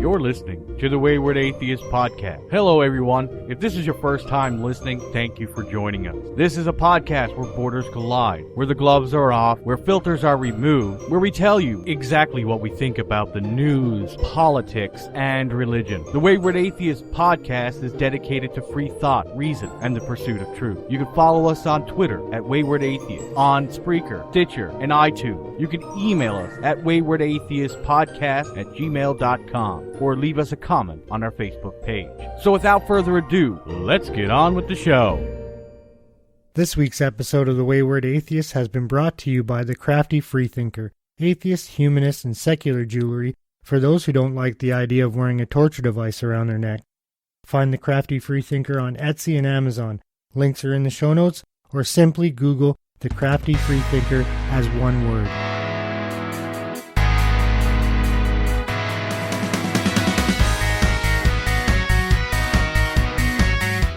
You're listening to the Wayward Atheist Podcast. Hello, everyone. If this is your first time listening, thank you for joining us. This is a podcast where borders collide, where the gloves are off, where filters are removed, where we tell you exactly what we think about the news, politics, and religion. The Wayward Atheist Podcast is dedicated to free thought, reason, and the pursuit of truth. You can follow us on Twitter at Wayward Atheist, on Spreaker, Stitcher, and iTunes. You can email us at waywardatheistpodcast@gmail.com or leave us a comment on our Facebook page. So without further ado, let's get on with the show. This week's episode of The Wayward Atheist has been brought to you by the Crafty Freethinker, atheist, humanist, and secular jewelry for those who don't like the idea of wearing a torture device around their neck. Find the Crafty Freethinker on Etsy and Amazon. Links are in the show notes, or simply Google the Crafty Freethinker as one word.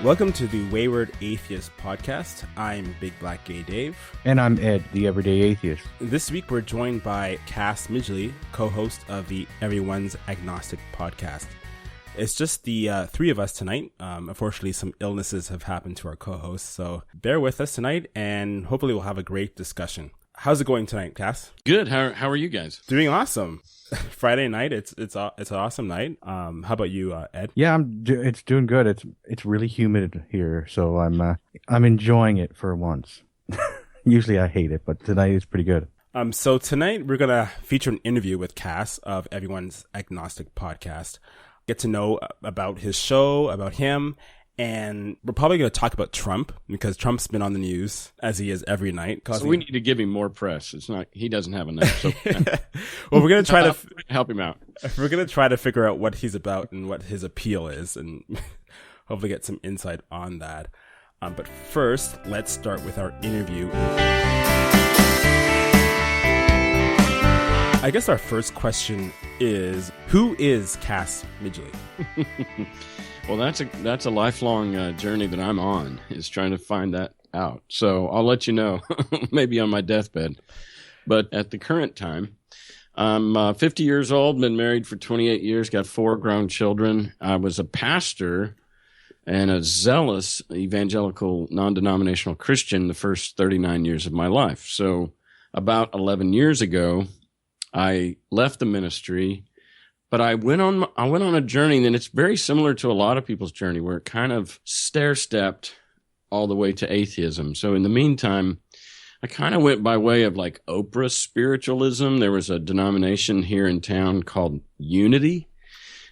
Welcome to the Wayward Atheist Podcast. I'm Big Black Gay Dave. And I'm Ed, the Everyday Atheist. This week we're joined by Cass Midgley, co-host of the Everyone's Agnostic podcast. It's just the three of us tonight. Unfortunately, some illnesses have happened to our co-hosts, so bear with us tonight, and hopefully we'll have a great discussion. How's it going tonight, Cass? Good. How are you guys? Doing awesome. Friday night. It's an awesome night. How about you, Ed? Yeah, it's doing good. It's really humid here, so I'm enjoying it for once. Usually I hate it, but tonight it's pretty good. So tonight we're gonna feature an interview with Cass of Everyone's Agnostic podcast. Get to know about his show, about him. And we're probably going to talk about Trump because Trump's been on the news as he is every night. So we need to give him more press. It's not, he doesn't have enough. So well, we're going to try to help him out. We're going to try to figure out what he's about and what his appeal is and hopefully get some insight on that. But first, let's start with our interview. I guess our first question is, who is Cass Midgley? Well, that's a lifelong journey that I'm on, is trying to find that out. So I'll let you know, maybe on my deathbed. But at the current time, I'm 50 years old, been married for 28 years, got 4 grown children. I was a pastor and a zealous evangelical non-denominational Christian the first 39 years of my life. So about 11 years ago, I left the ministry. But I went on a journey, and it's very similar to a lot of people's journey, where it kind of stair-stepped all the way to atheism. So in the meantime, I kind of went by way of like Oprah spiritualism. There was a denomination here in town called Unity.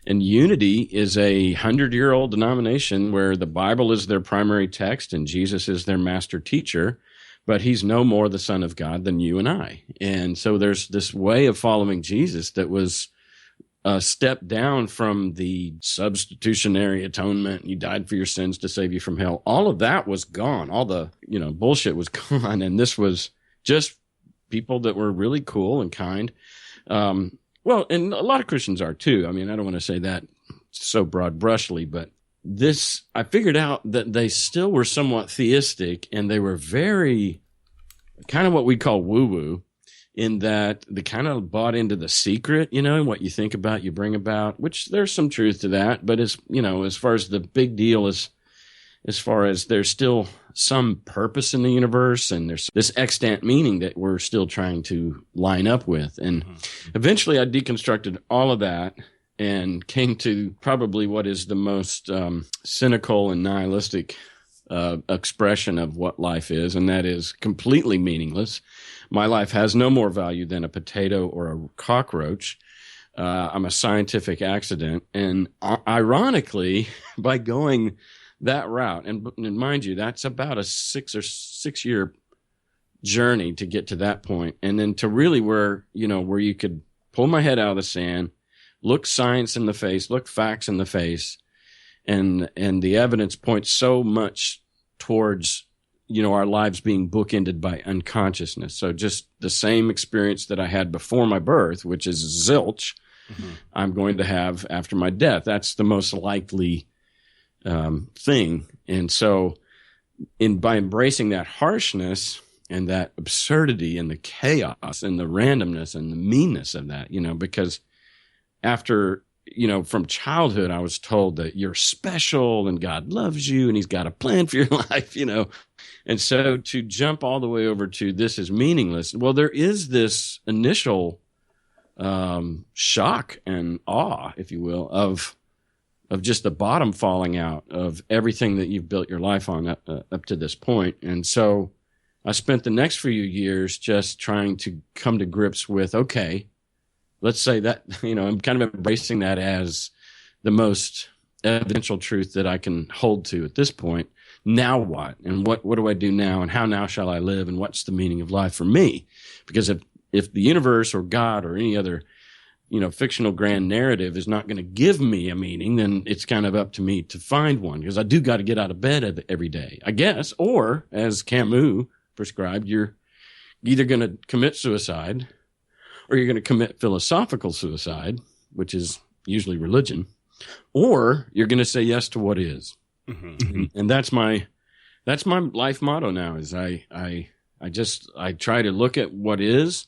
And Unity is a 100-year-old denomination where the Bible is their primary text and Jesus is their master teacher. But he's no more the Son of God than you and I. And so there's this way of following Jesus that was a step down from the substitutionary atonement. You died for your sins to save you from hell. All of that was gone. All the, bullshit was gone. And this was just people that were really cool and kind. Well, and a lot of Christians are too. I mean, I don't want to say that so broad brushly, but I figured out that they still were somewhat theistic, and they were very kind of what we call woo-woo, in that they kind of bought into the secret, and what you think about, you bring about, which there's some truth to that. But as far as the big deal is, as far as there's still some purpose in the universe, and there's this extant meaning that we're still trying to line up with. And eventually I deconstructed all of that and came to probably what is the most cynical and nihilistic expression of what life is, and that is completely meaningless. My life has no more value than a potato or a cockroach. I'm a scientific accident. And ironically, by going that route, and mind you, that's about a 6 year journey to get to that point. And then to really where you could pull my head out of the sand, look science in the face, look facts in the face, and the evidence points so much towards our lives being bookended by unconsciousness. So just the same experience that I had before my birth, which is zilch, I'm going to have after my death. That's the most likely thing. And so by embracing that harshness and that absurdity and the chaos and the randomness and the meanness of that, because after from childhood, I was told that you're special and God loves you and he's got a plan for your life, And so to jump all the way over to this is meaningless. Well, there is this initial shock and awe, if you will, of just the bottom falling out of everything that you've built your life on up to this point. And so I spent the next few years just trying to come to grips with, okay, let's say that, I'm kind of embracing that as the most evidential truth that I can hold to at this point. Now what? And what do I do now? And how now shall I live? And what's the meaning of life for me? Because if the universe or God or any other, fictional grand narrative is not going to give me a meaning, then it's kind of up to me to find one, because I do got to get out of bed every day, I guess. Or as Camus prescribed, you're either going to commit suicide or you're going to commit philosophical suicide, which is usually religion, or you're going to say yes to what is. Mm-hmm. And that's my life motto now, is I try to look at what is,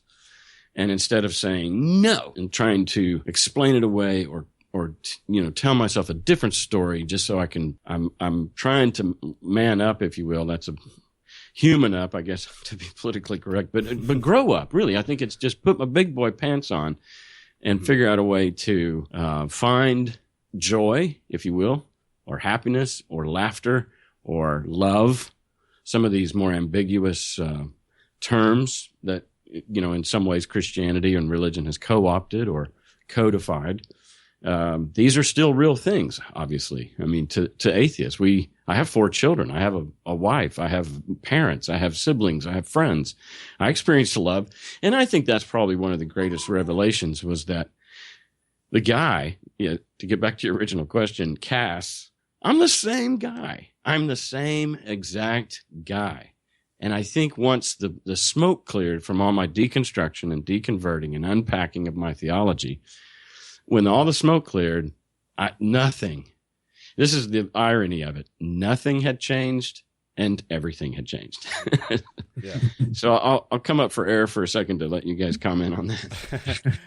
and instead of saying no and trying to explain it away or tell myself a different story just so I'm trying to man up, if you will. That's a human up, I guess, to be politically correct, but grow up, really. I think it's just put my big boy pants on and figure out a way to find joy, if you will, or happiness or laughter or love, some of these more ambiguous terms that, in some ways Christianity and religion has co-opted or codified. These are still real things, obviously. I mean, to atheists, I have 4 children. I have a wife. I have parents. I have siblings. I have friends. I experienced love. And I think that's probably one of the greatest revelations, was that the guy, to get back to your original question, Cass, I'm the same guy. I'm the same exact guy. And I think once the smoke cleared from all my deconstruction and deconverting and unpacking of my theology, when all the smoke cleared, nothing. This is the irony of it. Nothing had changed and everything had changed. Yeah. So I'll come up for air for a second to let you guys comment on that.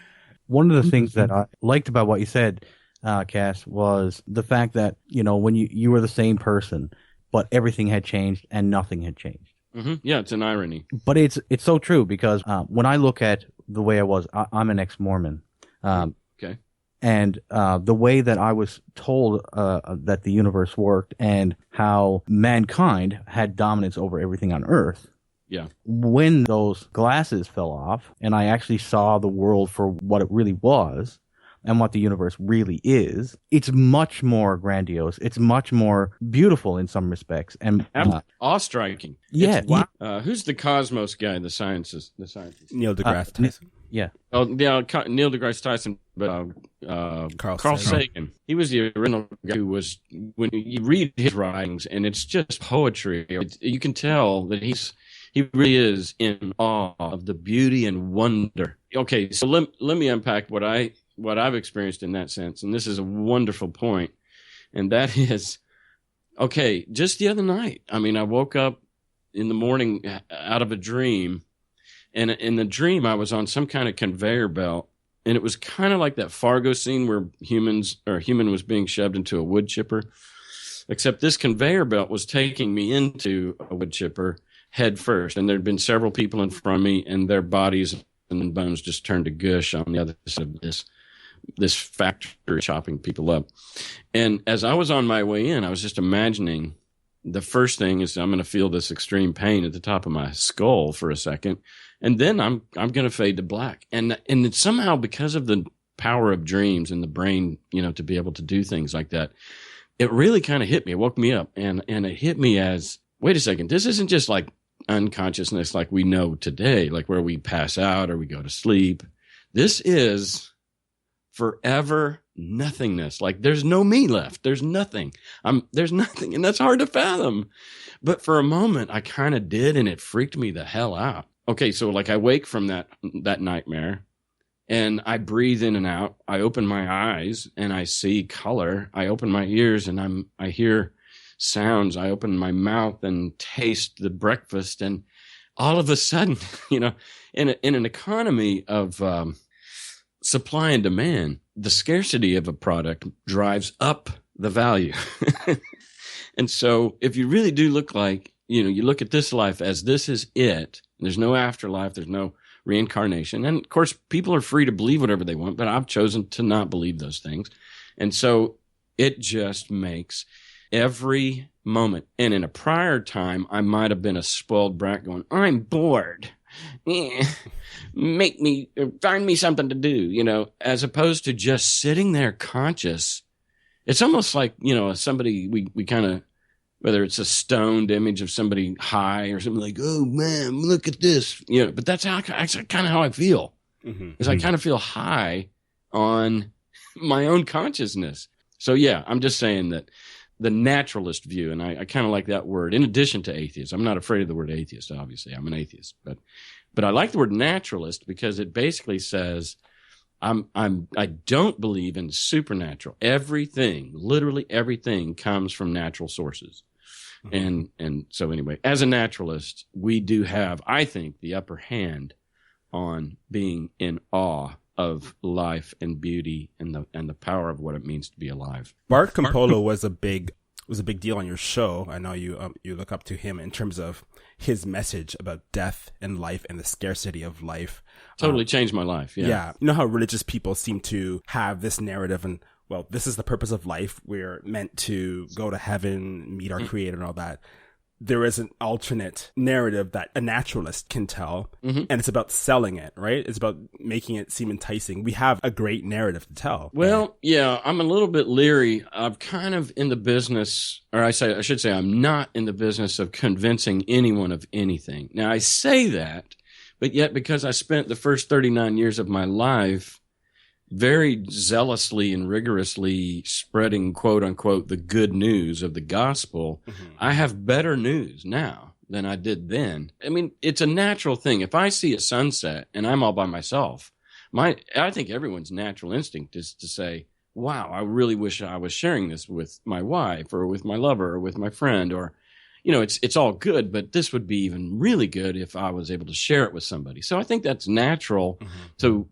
One of the things that I liked about what you said, Cass, was the fact that, when you were the same person, but everything had changed and nothing had changed. Mm-hmm. Yeah, it's an irony. But it's so true, because when I look at the way I was, I'm an ex-Mormon. Okay. And the way that I was told that the universe worked and how mankind had dominance over everything on Earth. Yeah. When those glasses fell off and I actually saw the world for what it really was and what the universe really is, it's much more grandiose. It's much more beautiful in some respects. And awe-striking. Yeah. Who's the cosmos guy, the scientist? Neil deGrasse Tyson. Yeah. Oh, yeah, Neil deGrasse Tyson, but Carl Sagan. He was the original guy who was, when you read his writings, and it's just poetry. You can tell that he really is in awe of the beauty and wonder. Okay, so let me unpack what I've experienced in that sense, and this is a wonderful point, and that is, okay, just the other night, I woke up in the morning out of a dream, and in the dream I was on some kind of conveyor belt, and it was kind of like that Fargo scene where a human was being shoved into a wood chipper, except this conveyor belt was taking me into a wood chipper head first, and there'd been several people in front of me, and their bodies and bones just turned to gush on the other side of this factory, chopping people up. And as I was on my way in, I was just imagining, the first thing is I'm going to feel this extreme pain at the top of my skull for a second, and then I'm going to fade to black. And it's somehow, because of the power of dreams and the brain, to be able to do things like that, it really kind of hit me. It woke me up, and it hit me as, wait a second, this isn't just like unconsciousness like we know today, like where we pass out or we go to sleep. This is forever nothingness. Like there's no me left. There's nothing. There's nothing. And that's hard to fathom. But for a moment I kind of did, and it freaked me the hell out. Okay. So like I wake from that nightmare, and I breathe in and out. I open my eyes and I see color. I open my ears and I hear sounds. I open my mouth and taste the breakfast. And all of a sudden, in an economy of supply and demand. The scarcity of a product drives up the value. And so if you really do look like, you look at this life as this is it, there's no afterlife, there's no reincarnation. And of course, people are free to believe whatever they want, but I've chosen to not believe those things. And so it just makes every moment. And in a prior time, I might have been a spoiled brat going, I'm bored. Find me something to do, as opposed to just sitting there conscious. It's almost like, somebody, we kind of, whether it's a stoned image of somebody high or something like, oh man, look at this, but that's kind of how I feel. Is I kind of feel high on my own consciousness. So yeah, I'm just saying that the naturalist view, and I kind of like that word, in addition to atheist. I'm not afraid of the word atheist, obviously. I'm an atheist, but I like the word naturalist because it basically says I don't believe in supernatural. Everything, literally everything, comes from natural sources. And so anyway, as a naturalist, we do have, I think, the upper hand on being in awe of life and beauty and the power of what it means to be alive. Bart Campolo was a big deal on your show. I know you look up to him in terms of his message about death and life and the scarcity of life. Totally changed my life. Yeah. You know how religious people seem to have this narrative and, well, this is the purpose of life. We're meant to go to heaven, meet our creator and all that. There is an alternate narrative that a naturalist can tell, and it's about selling it, right? It's about making it seem enticing. We have a great narrative to tell. Well, yeah, I'm a little bit leery. I'm kind of in the business, or I should say I'm not in the business of convincing anyone of anything. Now, I say that, but yet because I spent the first 39 years of my life very zealously and rigorously spreading, quote unquote, the good news of the gospel, I have better news now than I did then. I mean, it's a natural thing. If I see a sunset and I'm all by myself, I think everyone's natural instinct is to say, wow, I really wish I was sharing this with my wife or with my lover or with my friend, or, it's all good, but this would be even really good if I was able to share it with somebody. So I think that's natural to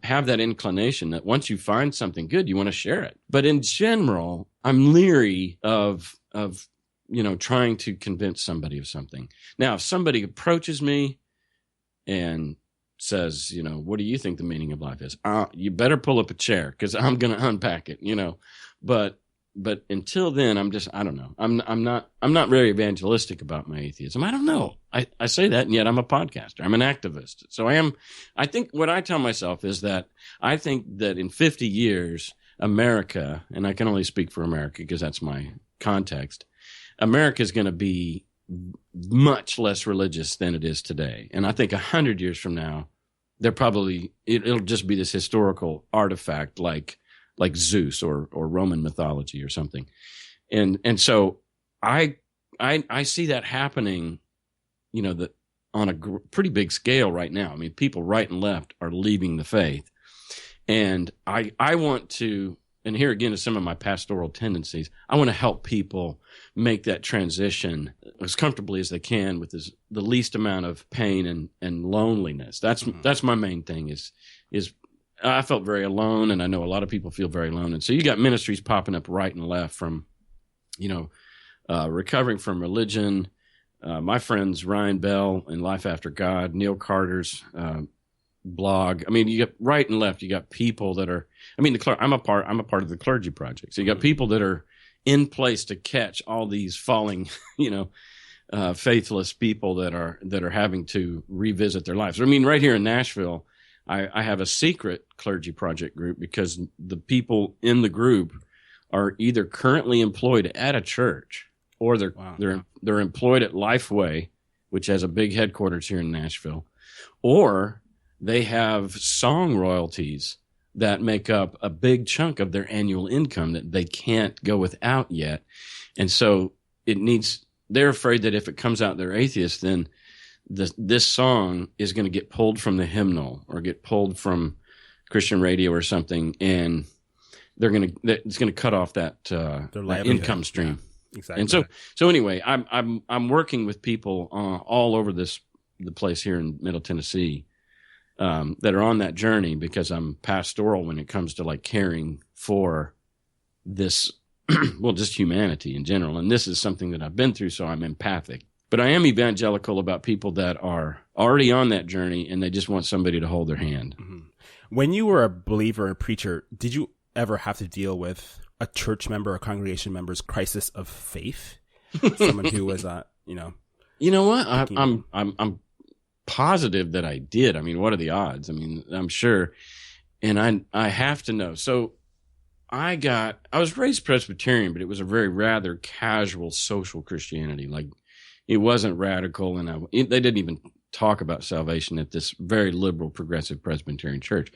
have that inclination that once you find something good, you want to share it. But in general, I'm leery of trying to convince somebody of something. Now, if somebody approaches me and says, what do you think the meaning of life is? You better pull up a chair because I'm going to unpack it, But until then, I don't know. I'm not very evangelistic about my atheism. I don't know. I say that, and yet I'm a podcaster. I'm an activist. So I think what I tell myself is that I think that in 50 years, America, and I can only speak for America because that's my context, America is going to be much less religious than it is today. And I think 100 years from now, it'll just be this historical artifact like Zeus or Roman mythology or something. And so I see that happening, that on a pretty big scale right now. I mean, people right and left are leaving the faith. And I want to, and here again is some of my pastoral tendencies, I want to help people make that transition as comfortably as they can with the least amount of pain and loneliness. That's my main thing is I felt very alone, and I know a lot of people feel very alone. And so you got ministries popping up right and left from, recovering from religion. My friends Ryan Bell and Life After God, Neil Carter's blog. I mean, you got right and left. You got people that are. I mean, I'm a part of the Clergy Project. So you got people that are in place to catch all these falling, faithless people that are having to revisit their lives. I mean, right here in Nashville, I have a secret Clergy Project group because the people in the group are either currently employed at a church or they're employed at Lifeway, which has a big headquarters here in Nashville, or they have song royalties that make up a big chunk of their annual income that they can't go without yet. And so they're afraid that if it comes out they're atheists, then this song is going to get pulled from the hymnal or get pulled from Christian radio or something, and it's going to cut off that income stream. Yeah, exactly. And so anyway, I'm working with people all over the place here in Middle Tennessee that are on that journey, because I'm pastoral when it comes to like caring for this, well, just humanity in general. And this is something that I've been through, so I'm empathic. But I am evangelical about people that are already on that journey and they just want somebody to hold their hand. Mm-hmm. When you were a believer, a preacher, did you ever have to deal with a church member or congregation member's crisis of faith? Someone who was, you know what? I'm positive that I did. I mean, what are the odds? I mean, I'm sure. And I have to know. So I was raised Presbyterian, but it was a very rather casual social Christianity. Like, it wasn't radical, and they didn't even talk about salvation at this very liberal, progressive Presbyterian church.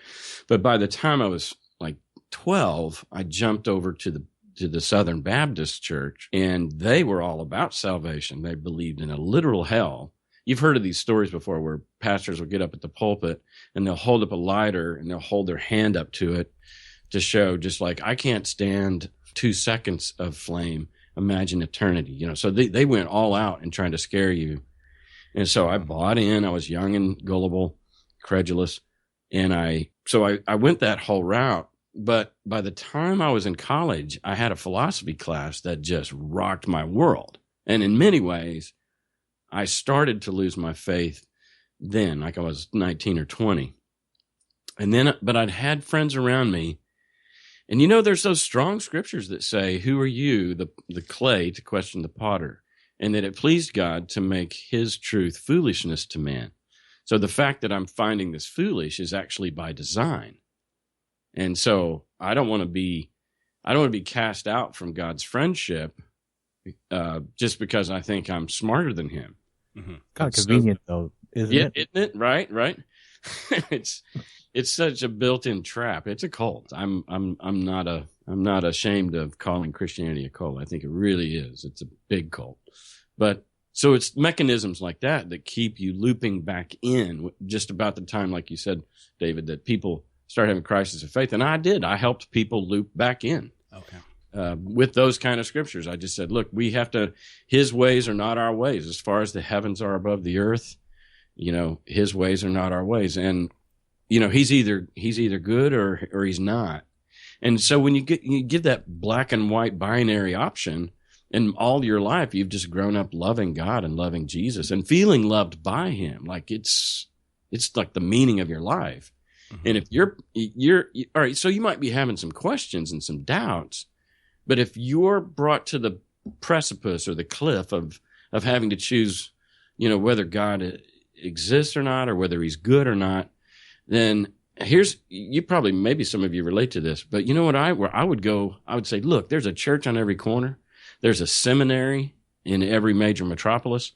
But by the time I was like 12, I jumped over to the Southern Baptist church, and they were all about salvation. They believed in a literal hell. You've heard of these stories before where pastors will get up at the pulpit and they'll hold up a lighter and they'll hold their hand up to it to show, just like, I can't stand 2 seconds of flame. Imagine eternity, you know. So they went all out in trying to scare you. And so I bought in. I was young and gullible, credulous. And I went that whole route. But by the time I was in college, I had a philosophy class that just rocked my world. And in many ways, I started to lose my faith then, like I was 19 or 20. And then, but I'd had friends around me. And you know, there's those strong scriptures that say, who are you, the clay, to question the potter? And that it pleased God to make his truth foolishness to man. So the fact that I'm finding this foolish is actually by design. And so I don't want to be cast out from God's friendship just because I think I'm smarter than him. Mm-hmm. Kind of convenient, though, isn't it? Isn't it? Right. It's such a built-in trap. It's a cult. I'm not ashamed of calling Christianity a cult. I think it really is. It's a big cult. But so it's mechanisms like that keep you looping back in just about the time, like you said, David, that people start having crisis of faith. And I did. I helped people loop back in. Okay. With those kind of scriptures. I just said, look, we have to, his ways are not our ways. As far as the heavens are above the earth, you know, his ways are not our ways. And, you know, he's either good or he's not. And so when you give that black and white binary option, and all your life you've just grown up loving God and loving Jesus and feeling loved by him, like it's like the meaning of your life. Mm-hmm. And if you're all right, so you might be having some questions and some doubts, but if you're brought to the precipice or the cliff of having to choose, you know, whether God exists or not, or whether he's good or not, then maybe some of you relate to this, but you know what, I would say, look, there's a church on every corner. There's a seminary in every major metropolis.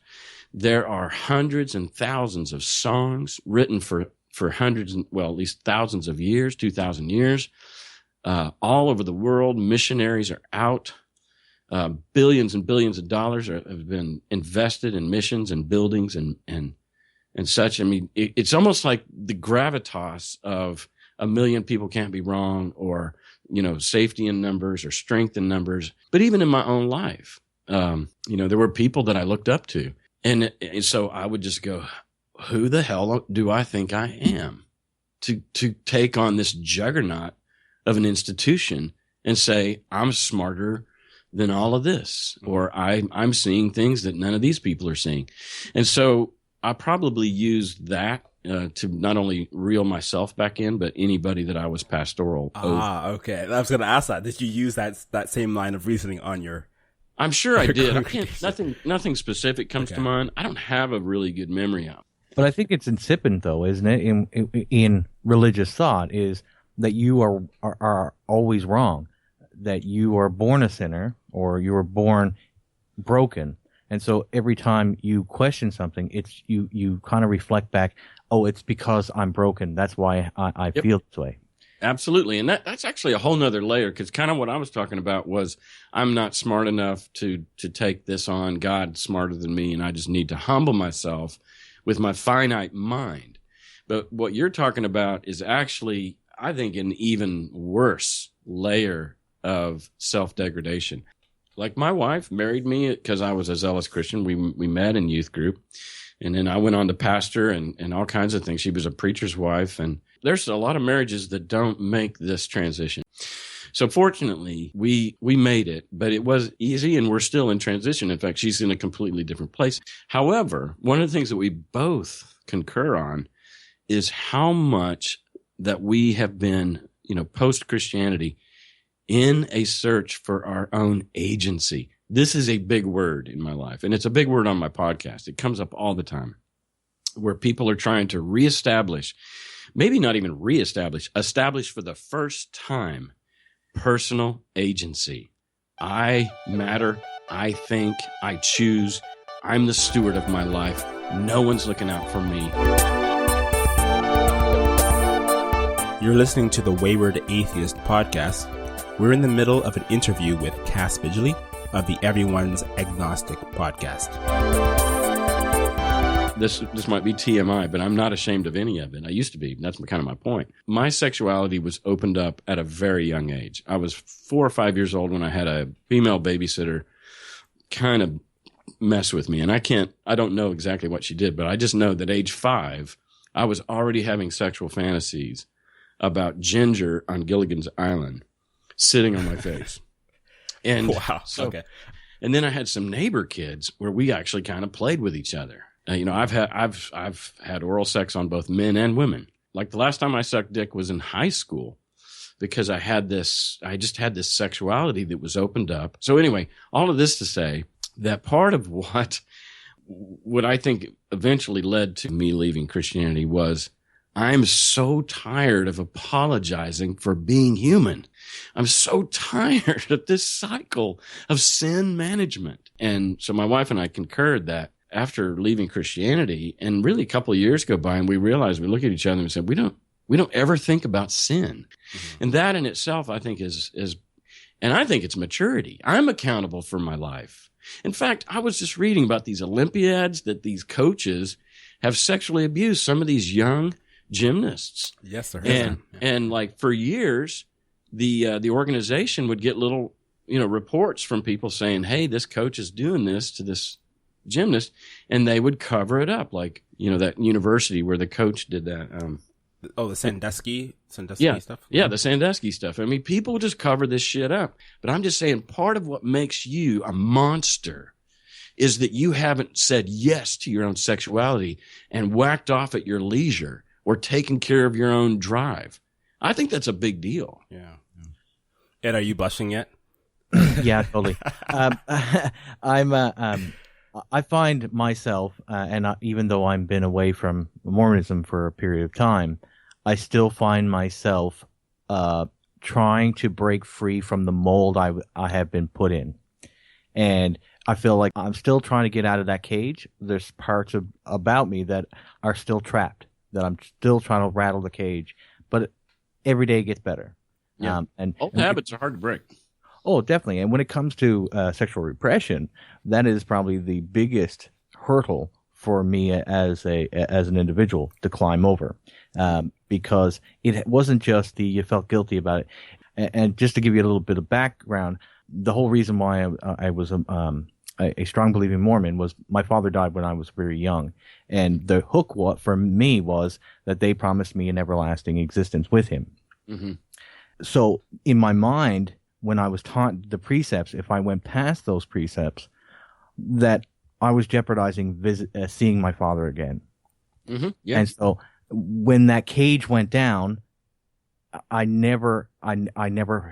There are hundreds and thousands of songs written for hundreds, at least thousands of years, 2,000 years, all over the world. Missionaries are out. Billions and billions of dollars have been invested in missions and buildings and such. I mean, it's almost like the gravitas of a million people can't be wrong, or, you know, safety in numbers or strength in numbers. But even in my own life, you know, there were people that I looked up to. And so I would just go, who the hell do I think I am to take on this juggernaut of an institution and say, I'm smarter than all of this, or I'm seeing things that none of these people are seeing. And so I probably used that to not only reel myself back in, but anybody that I was pastoral over. Okay. I was going to ask that. Did you use that same line of reasoning on your? I'm sure I did. I can't. Nothing specific comes to mind. I don't have a really good memory of. But I think it's incipient, though, isn't it? In religious thought, is that you are always wrong, that you are born a sinner, or you were born broken. And so every time you question something, it's you kind of reflect back, oh, it's because I'm broken. That's why I feel this way. Absolutely. And that's actually a whole nother layer, because kind of what I was talking about was I'm not smart enough to take this on. God's smarter than me, and I just need to humble myself with my finite mind. But what you're talking about is actually, I think, an even worse layer of self-degradation. Like, my wife married me because I was a zealous Christian. We met in youth group, And then I went on to pastor and all kinds of things. She was a preacher's wife. And there's a lot of marriages that don't make this transition. So fortunately, we made it, but it was easy and we're still in transition. In fact, she's in a completely different place. However, one of the things that we both concur on is how much that we have been, post-Christianity in a search for our own agency. This is a big word in my life, and it's a big word on my podcast. It comes up all the time where people are trying to reestablish, maybe not even reestablish, establish for the first time personal agency. I matter. I think. I choose. I'm the steward of my life. No one's looking out for me. You're listening to the Wayward Atheist podcast. We're in the middle of an interview with Cass Midgley of the Everyone's Agnostic podcast. This might be TMI, but I'm not ashamed of any of it. I used to be. That's kind of my point. My sexuality was opened up at a very young age. I was 4 or 5 years old when I had a female babysitter kind of mess with me. And I don't know exactly what she did, but I just know that age 5, I was already having sexual fantasies about Ginger on Gilligan's Island sitting on my face. And wow. Okay. And then I had some neighbor kids where we actually kind of played with each other. I've had oral sex on both men and women. Like the last time I sucked dick was in high school because I just had this sexuality that was opened up. So anyway, all of this to say that part of what I think eventually led to me leaving Christianity was I'm so tired of apologizing for being human. I'm so tired of this cycle of sin management. And so my wife and I concurred that after leaving Christianity, and really a couple of years go by, and we realized, we look at each other and said, we don't ever think about sin. Mm-hmm. And that in itself, I think is, and I think it's maturity. I'm accountable for my life. In fact, I was just reading about these Olympiads that these coaches have sexually abused some of these young gymnasts. Yes, sir. And like for years, the organization would get little, reports from people saying, hey, this coach is doing this to this gymnast, and they would cover it up, like that university where the coach did that. The Sandusky stuff. Yeah, the Sandusky stuff. I mean, people just cover this shit up. But I'm just saying, part of what makes you a monster is that you haven't said yes to your own sexuality and whacked off at your leisure or taken care of your own drive. I think that's a big deal. Yeah. Ed, are you blushing yet? Yeah, totally. I find myself, even though I've been away from Mormonism for a period of time, I still find myself trying to break free from the mold I have been put in. And I feel like I'm still trying to get out of that cage. There's parts about me that are still trapped, that I'm still trying to rattle the cage. But every day it gets better. Yeah. Old habits are hard to break. Oh, definitely. And when it comes to sexual repression, that is probably the biggest hurdle for me as an individual to climb over, because it wasn't just you felt guilty about it. And just to give you a little bit of background, the whole reason why I was a strong believing Mormon was my father died when I was very young, and the hook for me was that they promised me an everlasting existence with him. Mm-hmm. So in my mind, when I was taught the precepts, if I went past those precepts, that I was jeopardizing seeing my father again. Mm-hmm. Yeah. And so when that cage went down, I never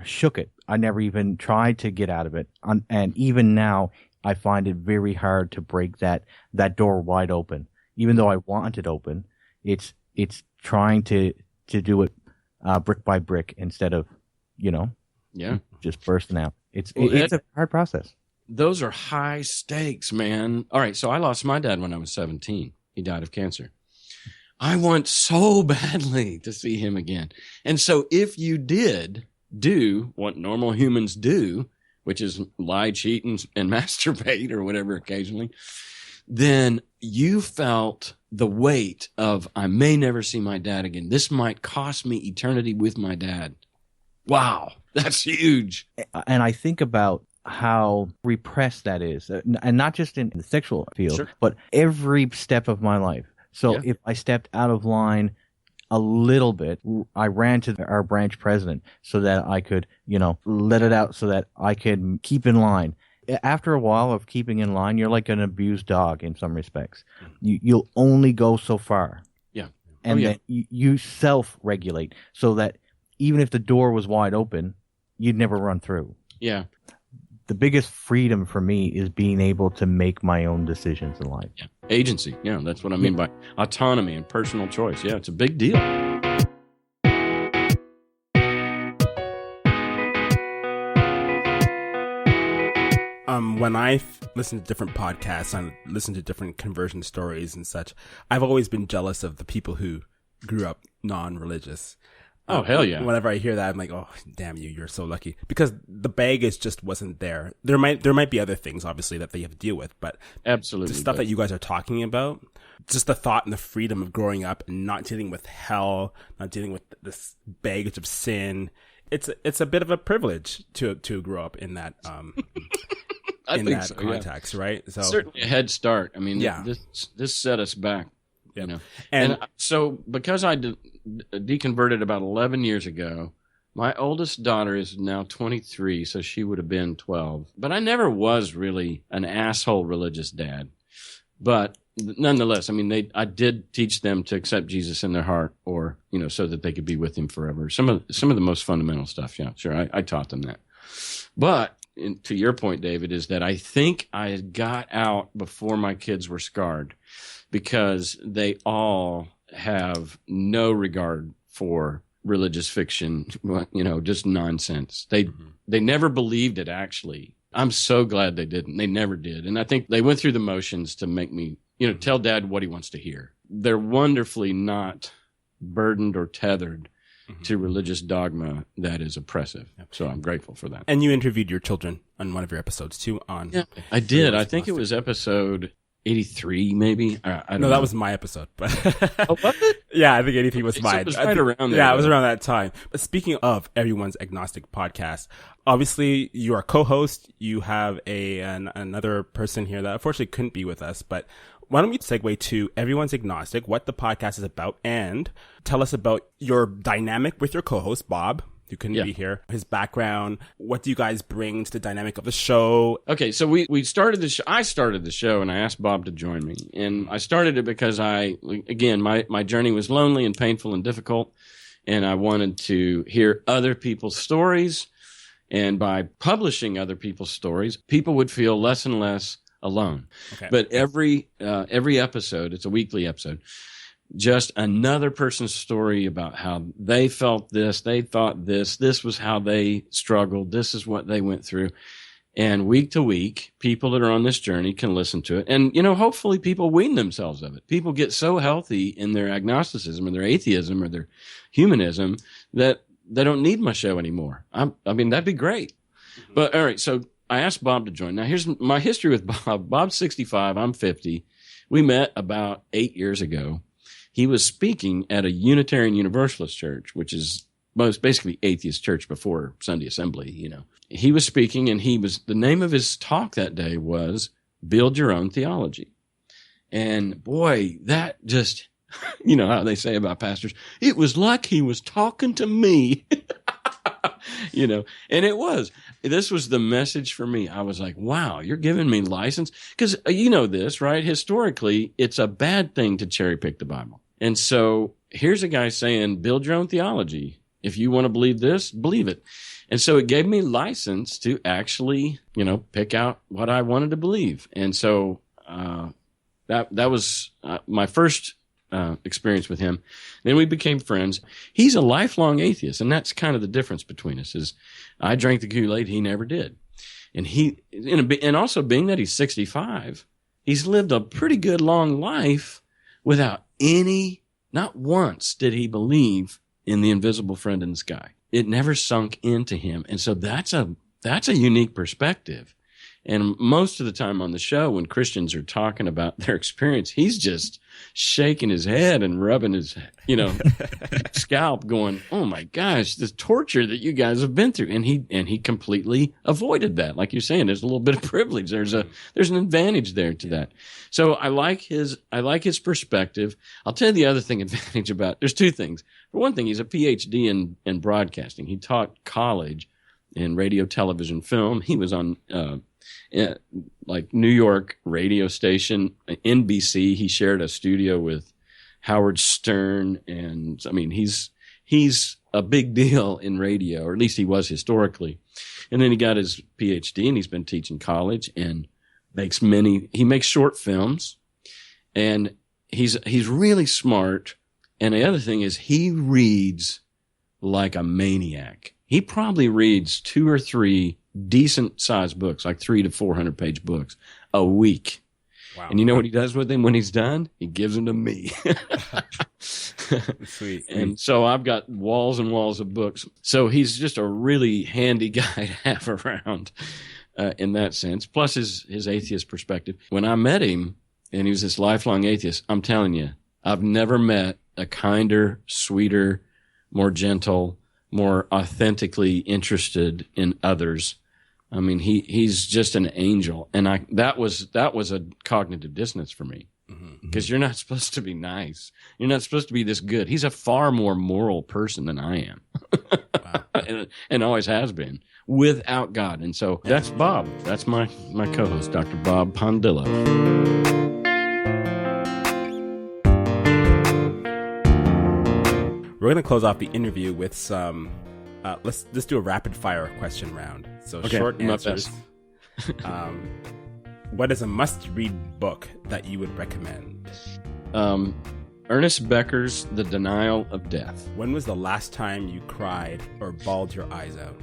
shook it. I never even tried to get out of it. And even now, I find it very hard to break that door wide open. Even though I want it open, it's trying to do it brick by brick instead of, just bursting out. It's a hard process. Those are high stakes, man. All right, so I lost my dad when I was 17. He died of cancer. I want so badly to see him again. And so if you did do what normal humans do, which is lie, cheat, and masturbate or whatever occasionally, then you felt the weight of, I may never see my dad again. This might cost me eternity with my dad. Wow, that's huge. And I think about how repressed that is, and not just in the sexual field, Sure. but every step of my life. So Yeah. if I stepped out of line a little bit, I ran to our branch president so that I could, let it out so that I could keep in line. After a while of keeping in line, you're like an abused dog in some respects. You'll only go so far. Yeah. And then you self-regulate so that even if the door was wide open, you'd never run through. Yeah. The biggest freedom for me is being able to make my own decisions in life. Yeah. Agency. Yeah, that's what I mean by autonomy and personal choice. Yeah, it's a big deal. When I listen to different podcasts and listen to different conversion stories and such, I've always been jealous of the people who grew up non-religious. Oh, hell yeah. Whenever I hear that, I'm like, oh, damn you, you're so lucky. Because the baggage just wasn't there. There might be other things, obviously, that they have to deal with, but absolutely, the stuff that you guys are talking about, just the thought and the freedom of growing up and not dealing with hell, not dealing with this baggage of sin, it's a bit of a privilege to grow up in that in that so, context, yeah. Right? So certainly a head start. I mean, yeah. this set us back. Yep. You know, and so because I deconverted about 11 years ago, my oldest daughter is now 23, so she would have been 12. But I never was really an asshole religious dad. But nonetheless, I mean, I did teach them to accept Jesus in their heart, or so that they could be with Him forever. Some of the most fundamental stuff. Yeah, sure, I taught them that. But to your point, David, is that I think I got out before my kids were scarred, because they all have no regard for religious fiction, just nonsense. They never believed it, actually. I'm so glad they didn't. They never did. And I think they went through the motions to make me, tell Dad what he wants to hear. They're wonderfully not burdened or tethered to religious dogma that is oppressive. Yep. So I'm grateful for that. And you interviewed your children on one of your episodes too. Yeah, I did. I think it was episode 83, maybe. I don't know. That was my episode. But oh, was it? Yeah, I think 83 was mine. So it was right around there. Yeah, it was around that time. But speaking of Everyone's Agnostic podcast, obviously you are co-host. You have another person here that unfortunately couldn't be with us, but why don't we segue to Everyone's Agnostic, what the podcast is about, and tell us about your dynamic with your co-host, Bob, who couldn't be here, his background. What do you guys bring to the dynamic of the show? Okay, so we started the show. I started the show, and I asked Bob to join me. And I started it because my journey was lonely and painful and difficult, and I wanted to hear other people's stories. And by publishing other people's stories, people would feel less and less alone. Okay. But every episode, it's a weekly episode, just another person's story about how they felt this, they thought this was how they struggled, this is what they went through. And week to week, people that are on this journey can listen to it. And, hopefully people wean themselves of it. People get so healthy in their agnosticism or their atheism or their humanism that they don't need my show anymore. I mean, that'd be great. But all right, so I asked Bob to join. Now, here's my history with Bob. Bob's 65. I'm 50. We met about 8 years ago. He was speaking at a Unitarian Universalist church, which is basically atheist church before Sunday Assembly, He was speaking, and the name of his talk that day was Build Your Own Theology. And boy, that just, how they say about pastors, it was like he was talking to me, and it was. This was the message for me. I was like, wow, you're giving me license? Because this, right? Historically, it's a bad thing to cherry pick the Bible. And so here's a guy saying, build your own theology. If you want to believe this, believe it. And so it gave me license to actually, pick out what I wanted to believe. And so that was my first experience with him. Then we became friends. He's a lifelong atheist, and that's kind of the difference between us. Is I drank the Kool-Aid, he never did, and also being that he's 65, he's lived a pretty good long life without not once did he believe in the invisible friend in the sky. It never sunk into him, and so that's a unique perspective. And most of the time on the show, when Christians are talking about their experience, he's just shaking his head and rubbing his, scalp going, oh my gosh, the torture that you guys have been through. And he completely avoided that. Like you're saying, there's a little bit of privilege. There's an advantage there to that. So I like his perspective. I'll tell you the other advantage about, there's two things. For one thing, he's a PhD in broadcasting. He taught college in radio, television, film. He was on, like New York radio station, NBC. He shared a studio with Howard Stern. And I mean, he's a big deal in radio, or at least he was historically. And then he got his PhD and he's been teaching college and he makes short films, and he's really smart. And the other thing is he reads like a maniac. He probably reads 2 or 3 decent sized books, like 300 to 400 page books a week. Wow. And you know what he does with them when he's done? He gives them to me. Sweet. And so I've got walls and walls of books. So he's just a really handy guy to have around in that sense. Plus his atheist perspective. When I met him, and he was this lifelong atheist, I'm telling you, I've never met a kinder, sweeter, more gentle, more authentically interested in others. I mean, he's just an angel. And that was a cognitive dissonance for me, because you're not supposed to be nice. You're not supposed to be this good. He's a far more moral person than I am. Wow. and always has been, without God. And so that's Bob. That's my co-host, Dr. Bob Pondillo. We're going to close off the interview with some, let's do a rapid fire question round. So okay, short answers. What is a must read book that you would recommend? Ernest Becker's The Denial of Death. When was the last time you cried or bawled your eyes out?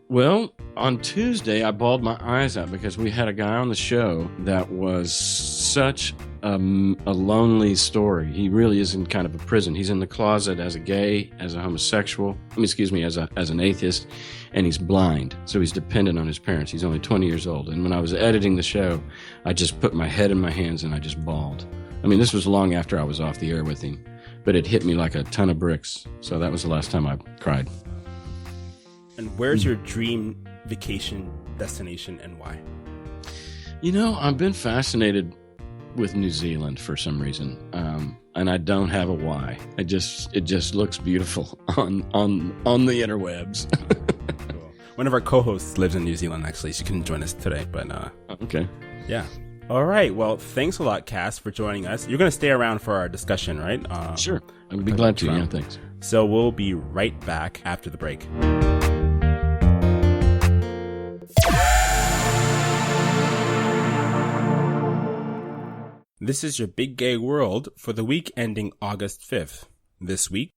Well, on Tuesday, I bawled my eyes out because we had a guy on the show that was such a lonely story. He really is in kind of a prison. He's in the closet as a gay, as a homosexual, as an atheist, and he's blind. So he's dependent on his parents. He's only 20 years old. And when I was editing the show, I just put my head in my hands and I just bawled. I mean, this was long after I was off the air with him, but it hit me like a ton of bricks. So that was the last time I cried. And where's your dream vacation destination and why? I've been fascinated with New Zealand for some reason, and I don't have a why. It just looks beautiful on the interwebs. Cool. One of our co-hosts lives in New Zealand, actually. She couldn't join us today, but okay, yeah. All right. Well, thanks a lot, Cass, for joining us. You're going to stay around for our discussion, right? Sure, I'd be glad to. Yeah, thanks. So we'll be right back after the break. This is your Big Gay World for the week ending August 5th. This week,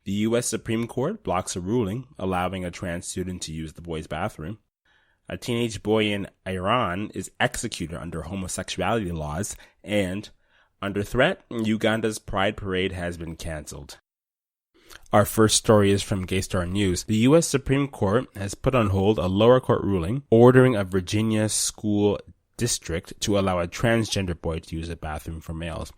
the U.S. Supreme Court blocks a ruling allowing a trans student to use the boys' bathroom. A teenage boy in Iran is executed under homosexuality laws. And, under threat, Uganda's Pride Parade has been canceled. Our first story is from Gaystar News. The U.S. Supreme Court has put on hold a lower court ruling ordering a Virginia school district to allow a transgender boy to use a bathroom for males.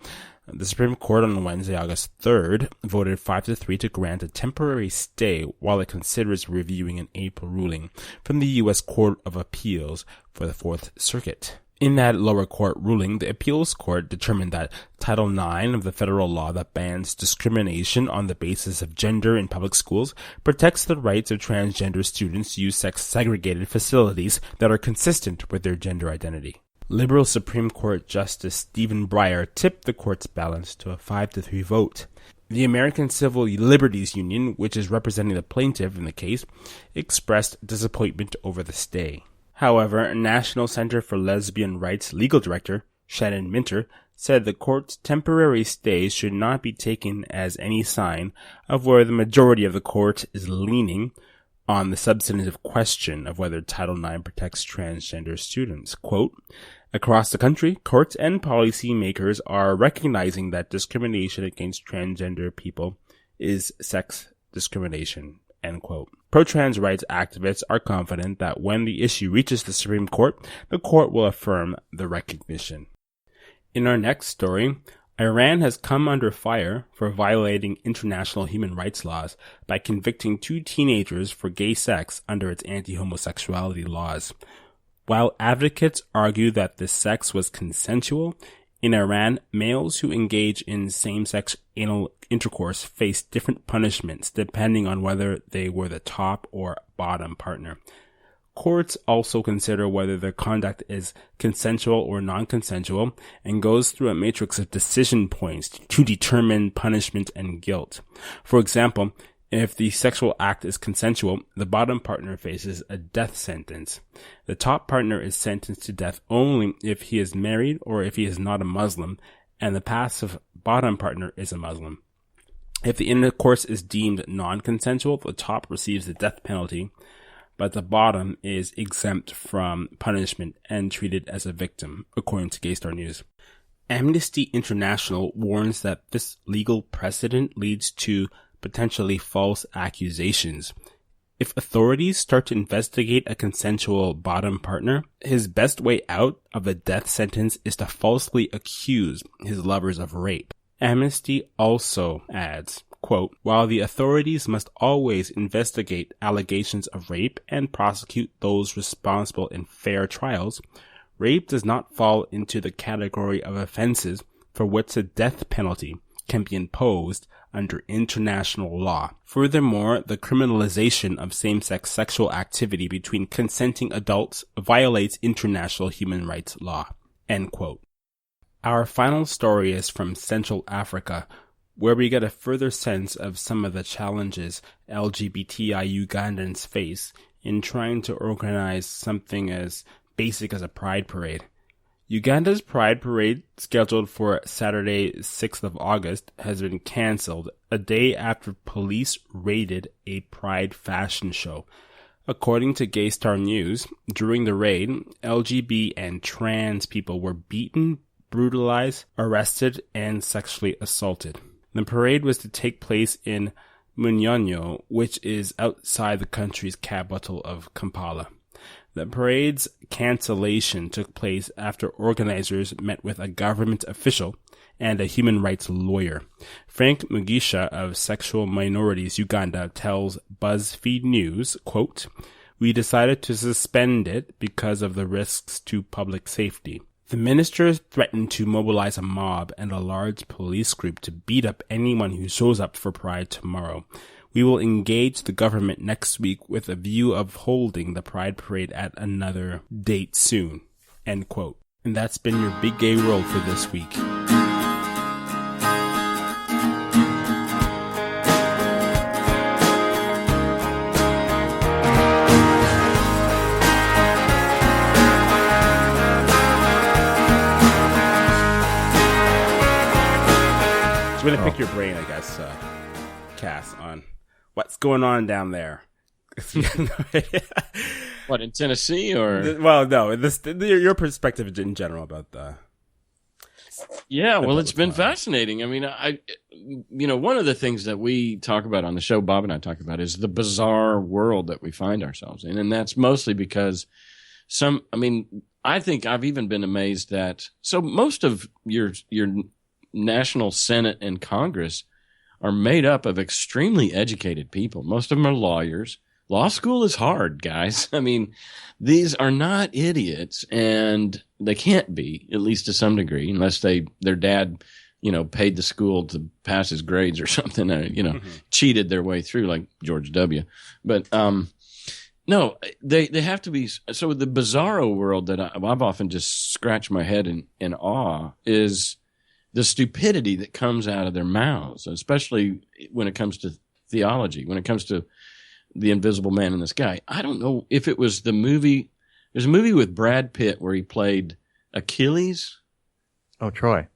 The Supreme Court on Wednesday, August 3rd, voted 5-3 to grant a temporary stay while it considers reviewing an April ruling from the U.S. Court of Appeals for the Fourth Circuit. In that lower court ruling, the appeals court determined that Title IX of the federal law that bans discrimination on the basis of gender in public schools protects the rights of transgender students to use sex-segregated facilities that are consistent with their gender identity. Liberal Supreme Court Justice Stephen Breyer tipped the court's balance to a 5-3 vote. The American Civil Liberties Union, which is representing the plaintiff in the case, expressed disappointment over the stay. However, National Center for Lesbian Rights legal director Shannon Minter said the court's temporary stay should not be taken as any sign of where the majority of the court is leaning on the substantive question of whether Title IX protects transgender students. Quote, across the country, courts and policymakers are recognizing that discrimination against transgender people is sex discrimination, end quote. Pro-trans rights activists are confident that when the issue reaches the Supreme Court, the court will affirm the recognition. In our next story, Iran has come under fire for violating international human rights laws by convicting 2 teenagers for gay sex under its anti-homosexuality laws. While advocates argue that the sex was consensual, in Iran, males who engage in same-sex anal intercourse face different punishments depending on whether they were the top or bottom partner. Courts also consider whether their conduct is consensual or non-consensual and goes through a matrix of decision points to determine punishment and guilt. For example, if the sexual act is consensual, the bottom partner faces a death sentence. The top partner is sentenced to death only if he is married or if he is not a Muslim, and the passive bottom partner is a Muslim. If the intercourse is deemed non-consensual, the top receives the death penalty, but the bottom is exempt from punishment and treated as a victim, according to Gaystar News. Amnesty International warns that this legal precedent leads to potentially false accusations. If authorities start to investigate a consensual bottom partner, his best way out of a death sentence is to falsely accuse his lovers of rape. Amnesty also adds, quote, while the authorities must always investigate allegations of rape and prosecute those responsible in fair trials, rape does not fall into the category of offenses for which a death penalty can be imposed under international law. Furthermore, the criminalization of same-sex sexual activity between consenting adults violates international human rights law. End quote. Our final story is from Central Africa, where we get a further sense of some of the challenges LGBTI Ugandans face in trying to organize something as basic as a pride parade. Uganda's Pride Parade, scheduled for Saturday, 6th of August, has been cancelled a day after police raided a Pride fashion show. According to Gaystar News, during the raid, LGBT and trans people were beaten, brutalized, arrested, and sexually assaulted. The parade was to take place in Munyonyo, which is outside the country's capital of Kampala. The parade's cancellation took place after organizers met with a government official and a human rights lawyer. Frank Mugisha of Sexual Minorities Uganda tells BuzzFeed News, quote, we decided to suspend it because of the risks to public safety. The minister threatened to mobilize a mob and a large police group to beat up anyone who shows up for Pride tomorrow. We will engage the government next week with a view of holding the Pride Parade at another date soon. End quote. And that's been your Big Gay World for this week. So I'm going to pick your brain, I guess, Cass, on what's going on down there. What, in Tennessee or? Well, no, your perspective in general about the. Yeah, well, it's been fascinating. I mean, one of the things that we talk about on the show, Bob and I talk about, is the bizarre world that we find ourselves in. And that's mostly because I think I've even been amazed that, so most of your national Senate and Congress are made up of extremely educated people. Most of them are lawyers. Law school is hard, guys. I mean, these are not idiots, and they can't be, at least to some degree, unless their dad, paid the school to pass his grades or something, cheated their way through like George W. But, no, they have to be. So the bizarro world that I've often just scratched my head in awe is the stupidity that comes out of their mouths, especially when it comes to theology, when it comes to the invisible man in the sky. I don't know if it was the movie. There's a movie with Brad Pitt where he played Achilles. Oh, Troy.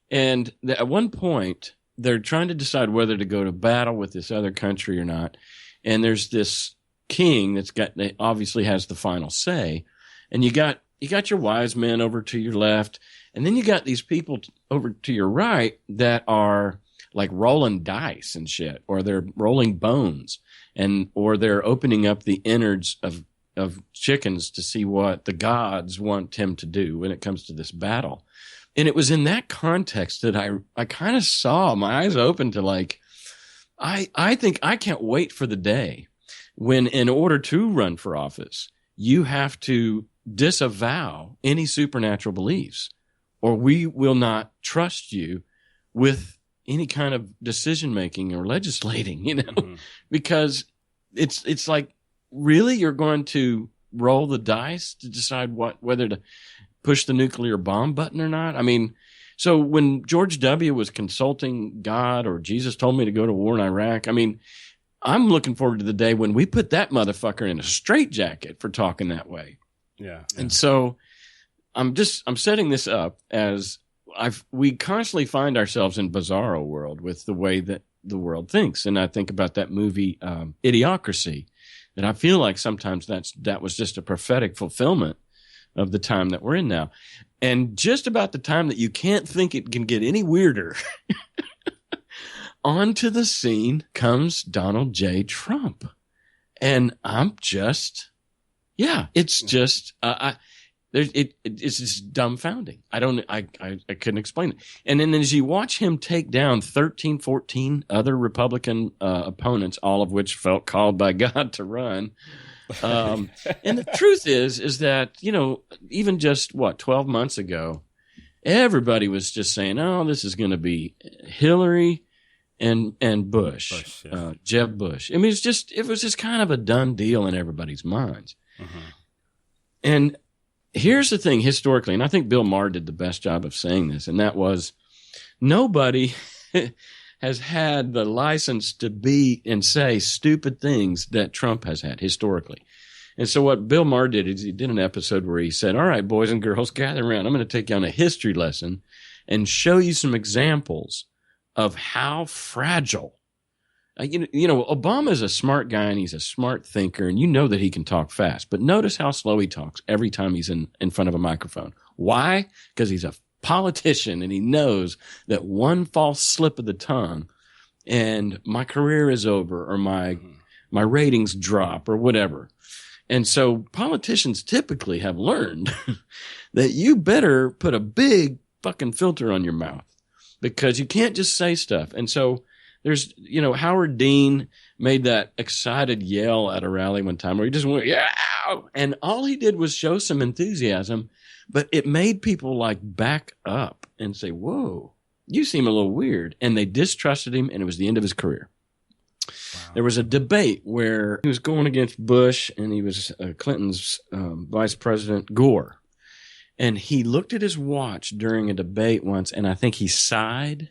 And at one point, they're trying to decide whether to go to battle with this other country or not. And there's this king that obviously has the final say. And you got your wise men over to your left. And then you got these people over to your right that are like rolling dice and shit, or they're rolling bones, or they're opening up the innards of chickens to see what the gods want him to do when it comes to this battle. And it was in that context that I kind of saw my eyes open to like, I think I can't wait for the day when, in order to run for office, you have to disavow any supernatural beliefs, or we will not trust you with any kind of decision making or legislating, because it's like, really, you're going to roll the dice to decide whether to push the nuclear bomb button or not? I mean, so when George W. was consulting God, or Jesus told me to go to war in Iraq, I mean, I'm looking forward to the day when we put that motherfucker in a straitjacket for talking that way. Yeah. And so I'm setting this up as we constantly find ourselves in bizarro world with the way that the world thinks. And I think about that movie, Idiocracy, that I feel like sometimes that was just a prophetic fulfillment of the time that we're in now. And just about the time that you can't think it can get any weirder, onto the scene comes Donald J. Trump. And I'm just, it's just, it's just dumbfounding. I couldn't explain it. And then as you watch him take down 13, 14 other Republican opponents, all of which felt called by God to run. And the truth is that, even just 12 months ago, everybody was just saying, oh, this is going to be Hillary and Bush, yeah. Jeb Bush. I mean, it was just kind of a done deal in everybody's minds. Mm-hmm. And here's the thing historically, and I think Bill Maher did the best job of saying this, and that was nobody has had the license to be and say stupid things that Trump has had historically. And so what Bill Maher did is he did an episode where he said, all right, boys and girls, gather around. I'm going to take you on a history lesson and show you some examples of how fragile. Obama is a smart guy and he's a smart thinker, and you know that he can talk fast. But notice how slow he talks every time he's in front of a microphone. Why? Because he's a politician and he knows that one false slip of the tongue and my career is over, or my ratings drop, or whatever. And so politicians typically have learned that you better put a big fucking filter on your mouth, because you can't just say stuff. And so there's, Howard Dean made that excited yell at a rally one time where he just went, yeah. And all he did was show some enthusiasm, but it made people like back up and say, whoa, you seem a little weird. And they distrusted him, and it was the end of his career. Wow. There was a debate where he was going against Bush, and he was Clinton's vice president, Gore. And he looked at his watch during a debate once, and I think he sighed,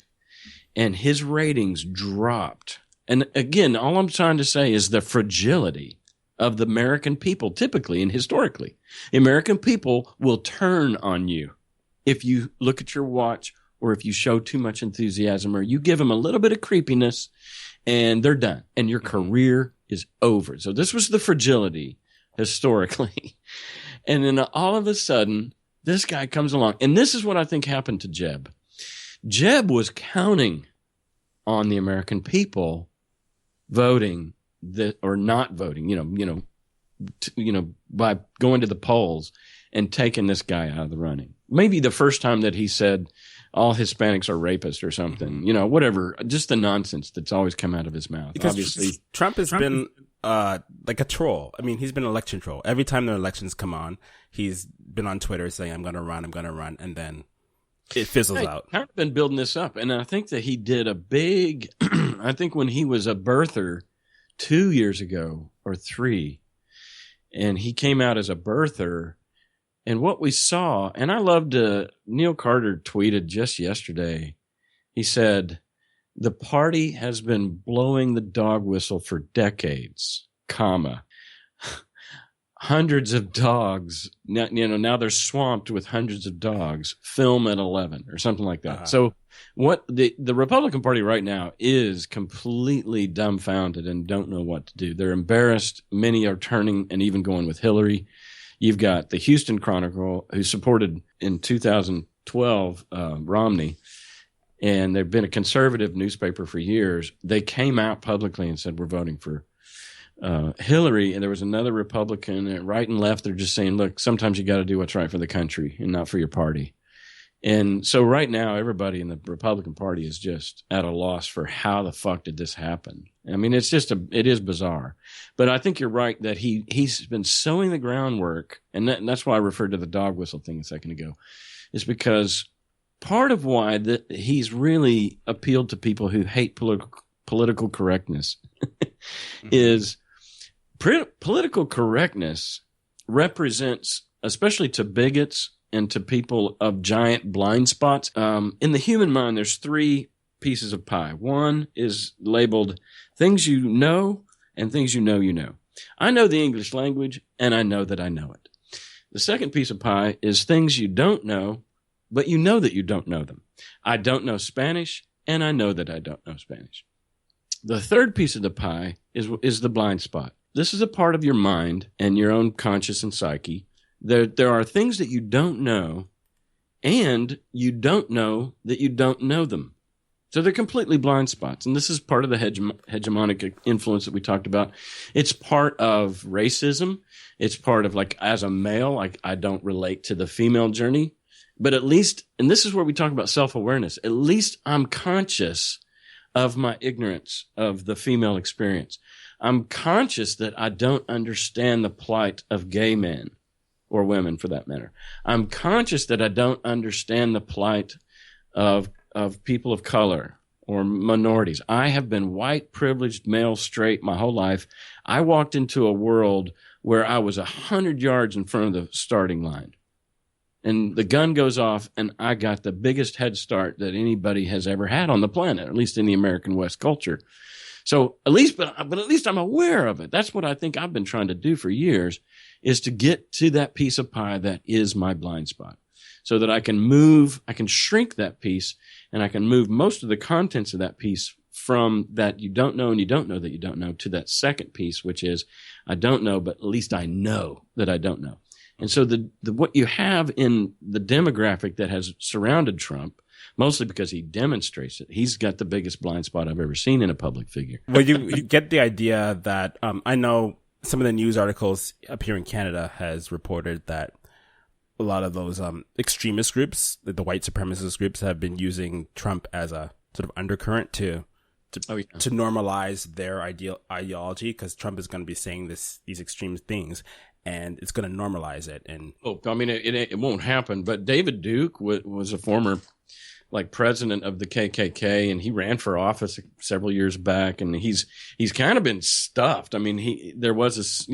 and his ratings dropped. And again, all I'm trying to say is the fragility of the American people, typically and historically. The American people will turn on you if you look at your watch, or if you show too much enthusiasm, or you give them a little bit of creepiness, and they're done, and your career is over. So this was the fragility historically. And then all of a sudden, this guy comes along, and this is what I think happened to Jeb. Jeb was counting on the American people voting or not voting, by going to the polls and taking this guy out of the running. Maybe the first time that he said all Hispanics are rapists or something, whatever, just the nonsense that's always come out of his mouth. Because obviously, Trump has been like a troll. I mean, he's been an election troll. Every time the elections come on, he's been on Twitter saying, I'm going to run, and then it fizzles out. I've been building this up, and I think that he did a big, I think when he was a birther 2 years ago or 3, and he came out as a birther, and what we saw, and I loved, Neil Carter tweeted just yesterday, he said, the party has been blowing the dog whistle for decades, hundreds of dogs, now they're swamped with hundreds of dogs, film at 11 or something like that. Uh-huh. So what the Republican Party right now is completely dumbfounded and don't know what to do. They're embarrassed. Many are turning and even going with Hillary. You've got the Houston Chronicle, who supported in 2012 Romney, and they've been a conservative newspaper for years. They came out publicly and said, we're voting for Hillary. And there was another Republican, right and left. They're just saying, look, sometimes you got to do what's right for the country and not for your party. And so right now, everybody in the Republican Party is just at a loss for how the fuck did this happen? I mean, it is bizarre. But I think you're right that he's been sowing the groundwork, and that's why I referred to the dog whistle thing a second ago, is because part of why he's really appealed to people who hate political correctness is political correctness represents, especially to bigots, and to people of giant blind spots. In the human mind, there's three pieces of pie. One is labeled things you know and things you know you know. I know the English language, and I know that I know it. The second piece of pie is things you don't know, but you know that you don't know them. I don't know Spanish, and I know that I don't know Spanish. The third piece of the pie is the blind spot. This is a part of your mind and your own conscious and psyche. There are things that you don't know, and you don't know that you don't know them. So they're completely blind spots. And this is part of the hegemonic influence that we talked about. It's part of racism. It's part of, like, as a male, like, I don't relate to the female journey. But at least, and this is where we talk about self-awareness, at least I'm conscious of my ignorance of the female experience. I'm conscious that I don't understand the plight of gay men. Or women, for that matter. I'm conscious that I don't understand the plight of people of color or minorities. I have been white, privileged, male, straight my whole life. I walked into a world where I was 100 yards in front of the starting line. And the gun goes off, and I got the biggest head start that anybody has ever had on the planet, at least in the American West culture. So at least I'm aware of it. That's what I think I've been trying to do for years, is to get to that piece of pie that is my blind spot, so that I can shrink that piece, and I can move most of the contents of that piece from that you don't know and you don't know that you don't know to that second piece, which is I don't know, but at least I know that I don't know. And so what you have in the demographic that has surrounded Trump, mostly because he demonstrates it, he's got the biggest blind spot I've ever seen in a public figure. Well, you get the idea that I know some of the news articles up here in Canada has reported that a lot of those extremist groups, the white supremacist groups, have been using Trump as a sort of undercurrent to normalize their ideology, because Trump is going to be saying these extreme things, and it's going to normalize it. And I mean, it won't happen. But David Duke was a former president of the KKK, and he ran for office several years back, and he's kind of been stuffed. I mean, there was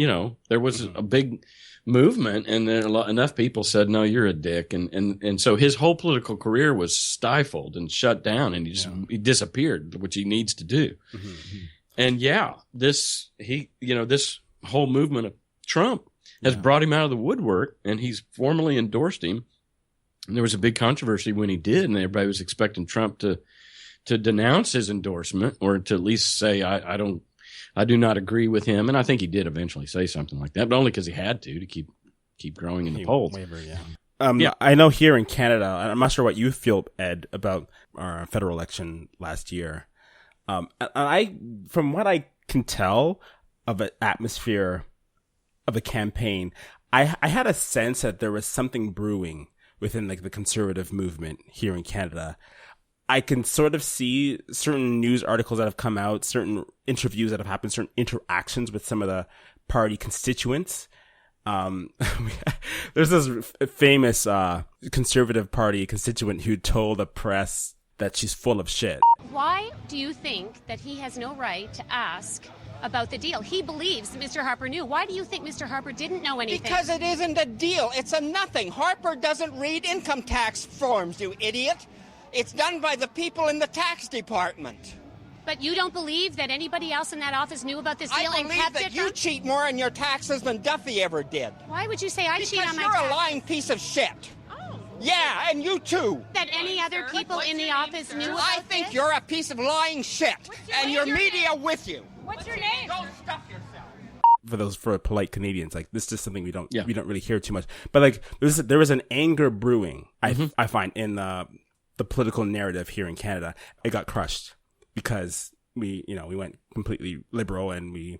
a big movement, and then enough people said, no, you're a dick. And so his whole political career was stifled and shut down, and he disappeared, which he needs to do. Mm-hmm. And this whole movement of Trump has brought him out of the woodwork, and he's formally endorsed him. And there was a big controversy when he did, and everybody was expecting Trump to denounce his endorsement, or to at least say, I do not agree with him. And I think he did eventually say something like that, but only because he had to keep growing in the polls. I know here in Canada, I'm not sure what you feel, Ed, about our federal election last year. From what I can tell of an atmosphere of a campaign, I had a sense that there was something brewing within the conservative movement here in Canada. I can sort of see certain news articles that have come out, certain interviews that have happened, certain interactions with some of the party constituents. There's this famous conservative party constituent who told the press that she's full of shit. Why do you think that he has no right to ask about the deal? He believes that Mr. Harper knew. Why do you think Mr. Harper didn't know anything? Because it isn't a deal. It's a nothing. Harper doesn't read income tax forms, you idiot. It's done by the people in the tax department. But you don't believe that anybody else in that office knew about this deal and kept it? I believe that you cheat more on your taxes than Duffy ever did. Why would you say I cheat on my taxes? Because you're a lying piece of shit. Oh. Yeah, and you too. That any other people in the office knew about this? I think you're a piece of lying shit, and your media with you. What's your name? Go stuff yourself. For polite Canadians, this is something we don't really hear too much. But there was an anger brewing. I find in the political narrative here in Canada, it got crushed because we went completely liberal and we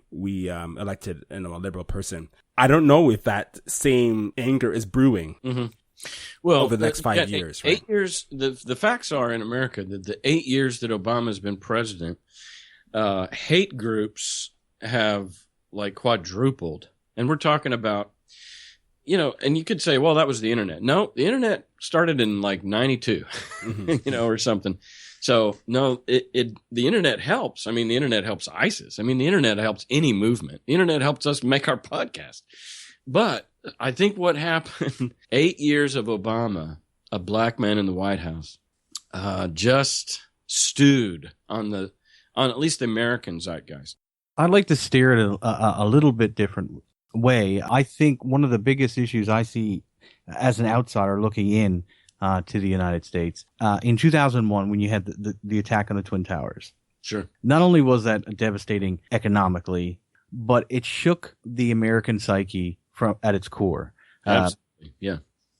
elected a liberal person. I don't know if that same anger is brewing. Mm-hmm. Well, over the next 5 years, right? 8 years. The facts are in America that the 8 years that Obama's been president, hate groups have like quadrupled, and we're talking about, and you could say, well, that was the internet. No, the internet started in like 92, Mm-hmm. or something. So no, the internet helps. I mean, the internet helps ISIS. I mean, the internet helps any movement. The internet helps us make our podcast. But I think what happened, 8 years of Obama, a black man in the White House, just stewed on at least the American zeitgeist. I'd like to steer it a little bit different way. I think one of the biggest issues I see as an outsider looking in to the United States, in 2001, when you had the attack on the Twin Towers. Sure. Not only was that devastating economically, but it shook the American psyche at its core. Absolutely. Yeah.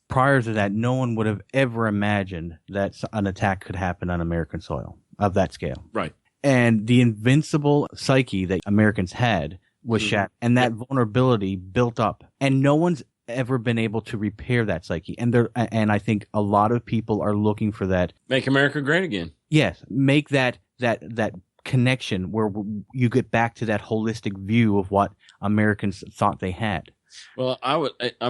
Prior to that, no one would have ever imagined that an attack could happen on American soil of that scale. Right. And the invincible psyche that Americans had was shattered, and that vulnerability built up, and no one's ever been able to repair that psyche. And I think a lot of people are looking for that. Make America great again. Yes, make that connection where you get back to that holistic view of what Americans thought they had. Well,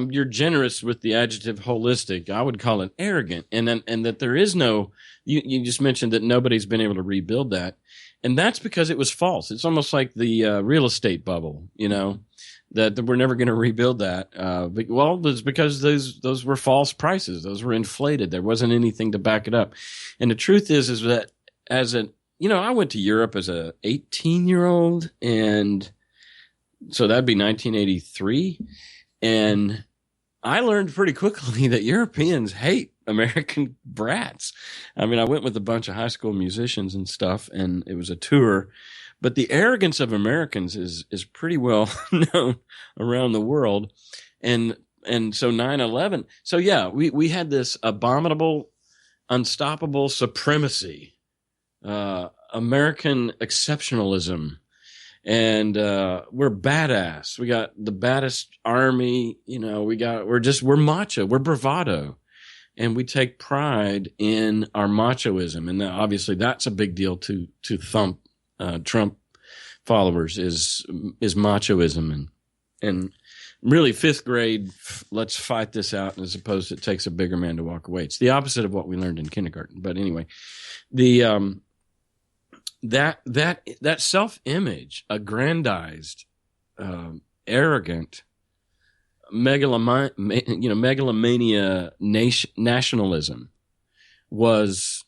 you're generous with the adjective holistic. I would call it arrogant, and that there is no. You just mentioned that nobody's been able to rebuild that, and that's because it was false. It's almost like the real estate bubble, that we're never going to rebuild that. Well, it's because those were false prices. Those were inflated. There wasn't anything to back it up. And the truth is that I went to Europe as a 18-year-old, and so that'd be 1983. And I learned pretty quickly that Europeans hate American brats. I mean, I went with a bunch of high school musicians and stuff, and it was a tour. But the arrogance of Americans is pretty well known around the world. And so 9/11. So yeah, we had this abominable, unstoppable supremacy, American exceptionalism. And we're badass. We got the baddest army, we're macho, we're bravado. And we take pride in our machoism. And obviously that's a big deal to thump Trump followers is machoism, and really fifth grade, let's fight this out, as opposed to it takes a bigger man to walk away. It's the opposite of what we learned in kindergarten. But anyway, the that self-image, aggrandized, arrogant, megalomania nationalism was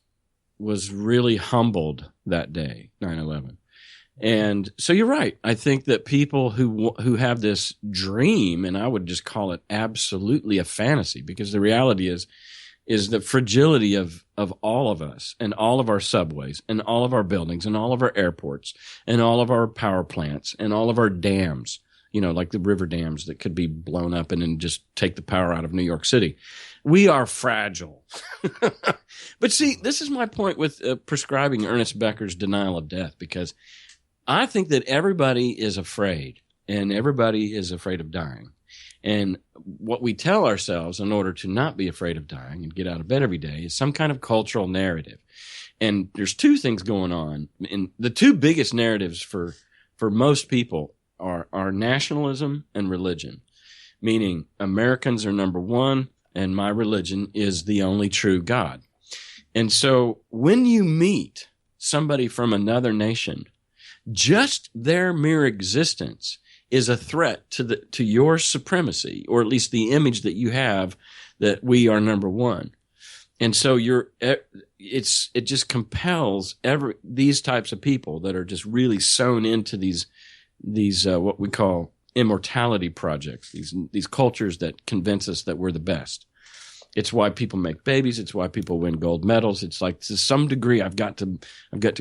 really humbled that day, 9/11. And so you're right. I think that people who have this dream, and I would just call it absolutely a fantasy, because the reality is the fragility of all of us and all of our subways and all of our buildings and all of our airports and all of our power plants and all of our dams, like the river dams that could be blown up and then just take the power out of New York City. We are fragile. But see, this is my point with prescribing Ernest Becker's denial of death, because I think that everybody is afraid, and everybody is afraid of dying. And what we tell ourselves in order to not be afraid of dying and get out of bed every day is some kind of cultural narrative. And there's two things going on. And the two biggest narratives for most people are nationalism and religion, meaning Americans are number one, and my religion is the only true God. And so when you meet somebody from another nation, just their mere existence is a threat to your supremacy, or at least the image that you have that we are number one. And so it just compels these types of people that are just really sewn into these what we call immortality projects, these cultures that convince us that we're the best. It's why people make babies. It's why people win gold medals. It's like, to some degree, I've got to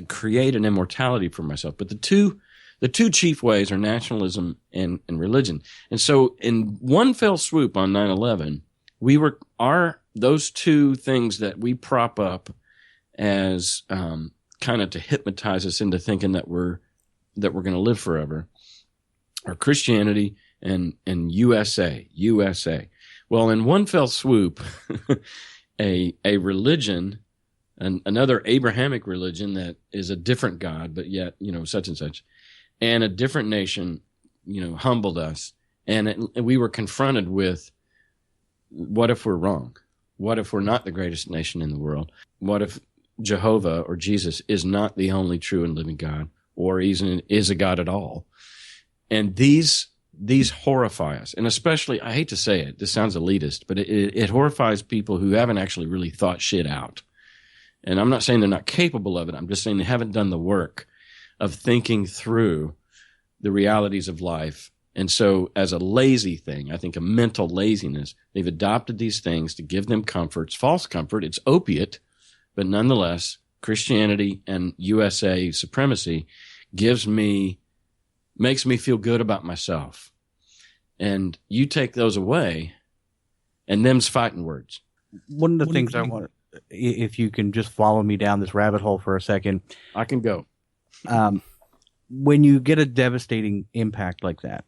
create an immortality for myself. But the two chief ways are nationalism and religion. And so in one fell swoop on 9/11, those two things that we prop up as kind of to hypnotize us into thinking that we're going to live forever, are Christianity and USA. Well, in one fell swoop, a religion, another Abrahamic religion that is a different God, but yet, such and such, and a different nation, humbled us. And we were confronted with, what if we're wrong? What if we're not the greatest nation in the world? What if Jehovah or Jesus is not the only true and living God, or is a God at all? And these horrify us. And especially, I hate to say it, this sounds elitist, but it horrifies people who haven't actually really thought shit out. And I'm not saying they're not capable of it. I'm just saying they haven't done the work of thinking through the realities of life. And so as a lazy thing, I think a mental laziness, they've adopted these things to give them comfort. It's false comfort. It's opiate. But nonetheless, Christianity and USA supremacy makes me feel good about myself. And you take those away, and them's fighting words. One of the things I want, if you can just follow me down this rabbit hole for a second. I can go. When you get a devastating impact like that,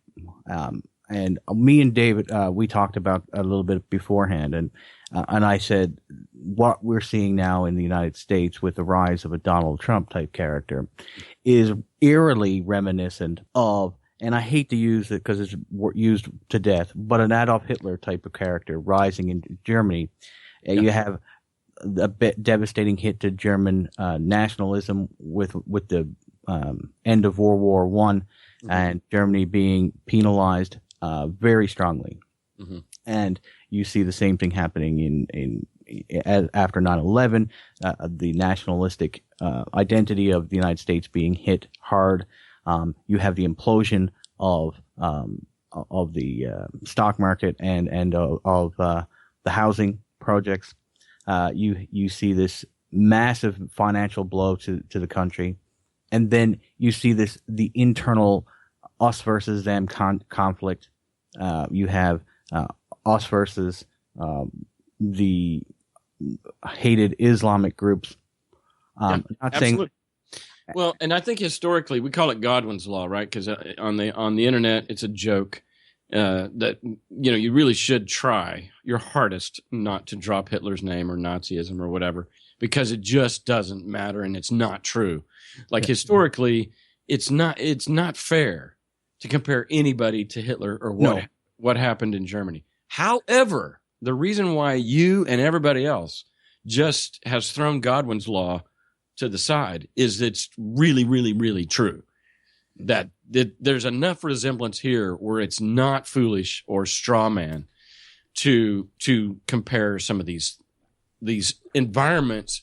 and me and David, we talked about a little bit beforehand, and I said what we're seeing now in the United States with the rise of a Donald Trump type character is eerily reminiscent of, and I hate to use it because it's used to death, but an Adolf Hitler type of character rising in Germany. You have a devastating hit to German nationalism with the end of World War I, and Germany being penalized very strongly. Mm-hmm. And you see the same thing happening after 9/11, the nationalistic identity of the United States being hit hard. You have the implosion of the stock market and of the housing projects. You see this massive financial blow to the country, and then you see the internal us versus them conflict. You have us versus the hated Islamic groups. Not absolutely. Well, and I think historically we call it Godwins Law, right? Because on the internet it's a joke that you really should try your hardest not to drop Hitler's name or Nazism or whatever, because it just doesn't matter and it's not true. Like historically, it's not fair to compare anybody to Hitler or what happened in Germany. However, the reason why you and everybody else just has thrown Godwin's Law to the side is it's really, really, really true. That there's enough resemblance here where it's not foolish or straw man to compare some of these environments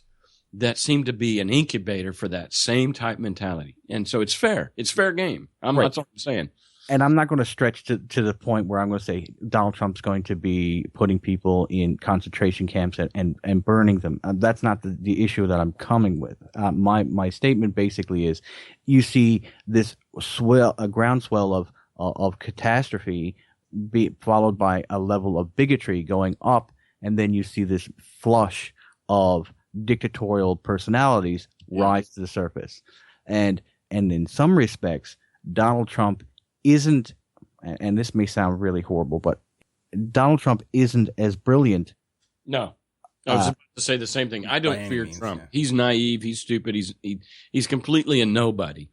that seem to be an incubator for that same type mentality. And so it's fair. It's fair game. That's all I'm saying. And I'm not going to stretch to the point where I'm going to say Donald Trump's going to be putting people in concentration camps and burning them. That's not the issue that I'm coming with. My statement basically is you see this a groundswell of catastrophe be followed by a level of bigotry going up, and then you see this flush of dictatorial personalities rise to the surface. And in some respects, Donald Trump isn't, and this may sound really horrible, but Donald Trump isn't as brilliant. No. I was about to say the same thing. I don't fear Trump. Yeah. He's naive. He's stupid. He's completely a nobody.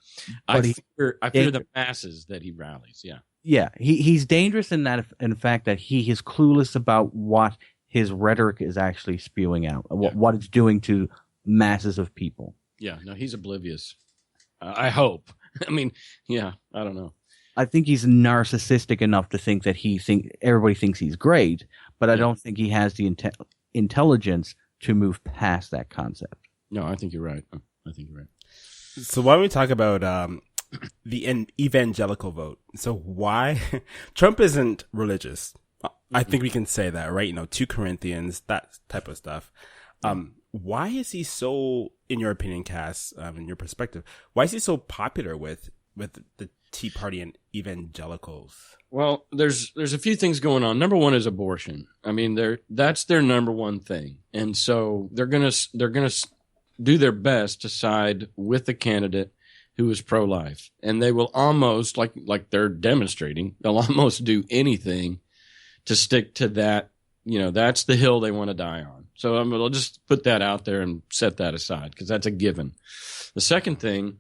I fear the masses that he rallies. Yeah. Yeah. He's dangerous in the fact that he is clueless about what his rhetoric is actually spewing out, what it's doing to masses of people. Yeah. No, he's oblivious. I hope. I mean, yeah, I don't know. I think he's narcissistic enough to think that everybody thinks he's great, but I don't think he has the intelligence to move past that concept. No, I think you're right. So why don't we talk about the evangelical vote? So why Trump isn't religious? I think we can say that, right? 2 Corinthians, that type of stuff. Why is he so, in your opinion, Cass, in your perspective, why is he so popular with the Tea Party and evangelicals? Well, there's a few things going on. Number one is abortion. I mean, that's their number one thing, and so they're gonna do their best to side with the candidate who is pro-life, and they will almost, like they're demonstrating, they'll almost do anything to stick to that. That's the hill they want to die on. So I'll just put that out there and set that aside, because that's a given. The second thing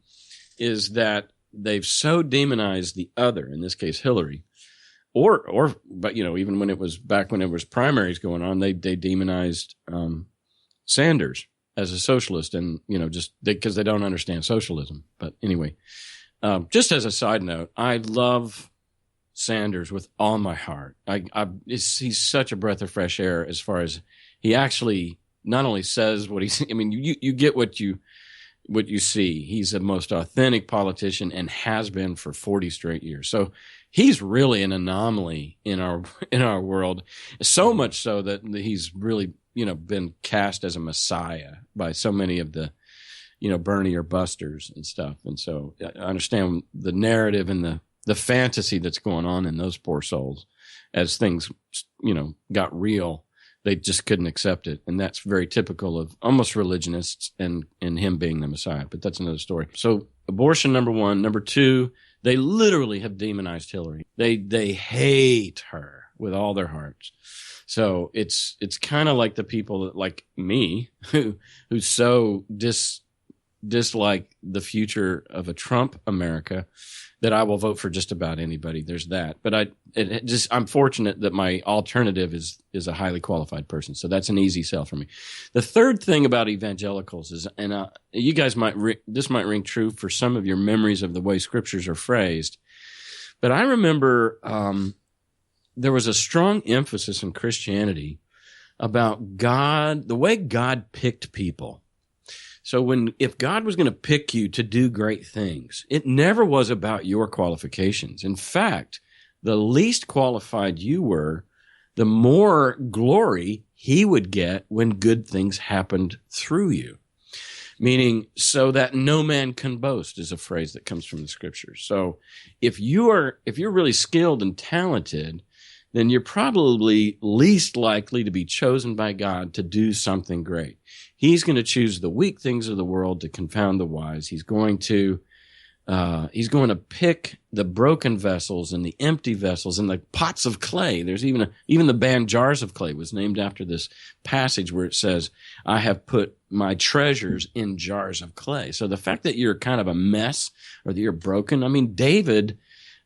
is that they've so demonized the other, in this case Hillary, but even when it was primaries going on, they demonized Sanders as a socialist, and just because they don't understand socialism. But anyway, just as a side note, I love Sanders with all my heart. He's such a breath of fresh air, as far as he actually not only says what he's. I mean, you get what you see. He's the most authentic politician and has been for 40 straight years. So he's really an anomaly in our world. So much so that he's really been cast as a messiah by so many of the Bernie or busters and stuff. And so I understand the narrative and the fantasy that's going on in those poor souls as things got real. They just couldn't accept it. And that's very typical of almost religionists and him being the Messiah. But that's another story. So abortion, number one. Number two, they literally have demonized Hillary. They hate her with all their hearts. So it's kind of like the people that, like me, who so dislike the future of a Trump America that I will vote for just about anybody. There's that. But I'm fortunate that my alternative is a highly qualified person. So that's an easy sell for me. The third thing about evangelicals is, and you guys this might ring true for some of your memories of the way scriptures are phrased. But I remember there was a strong emphasis in Christianity about God, the way God picked people. So if God was going to pick you to do great things, it never was about your qualifications. In fact, the least qualified you were, the more glory he would get when good things happened through you. Meaning, so that no man can boast is a phrase that comes from the scriptures. So if you're really skilled and talented, then you're probably least likely to be chosen by God to do something great. He's going to choose the weak things of the world to confound the wise. He's going to pick the broken vessels and the empty vessels and the pots of clay. There's even the band Jars of Clay was named after this passage where it says, I have put my treasures in jars of clay. So the fact that you're kind of a mess or that you're broken, I mean, David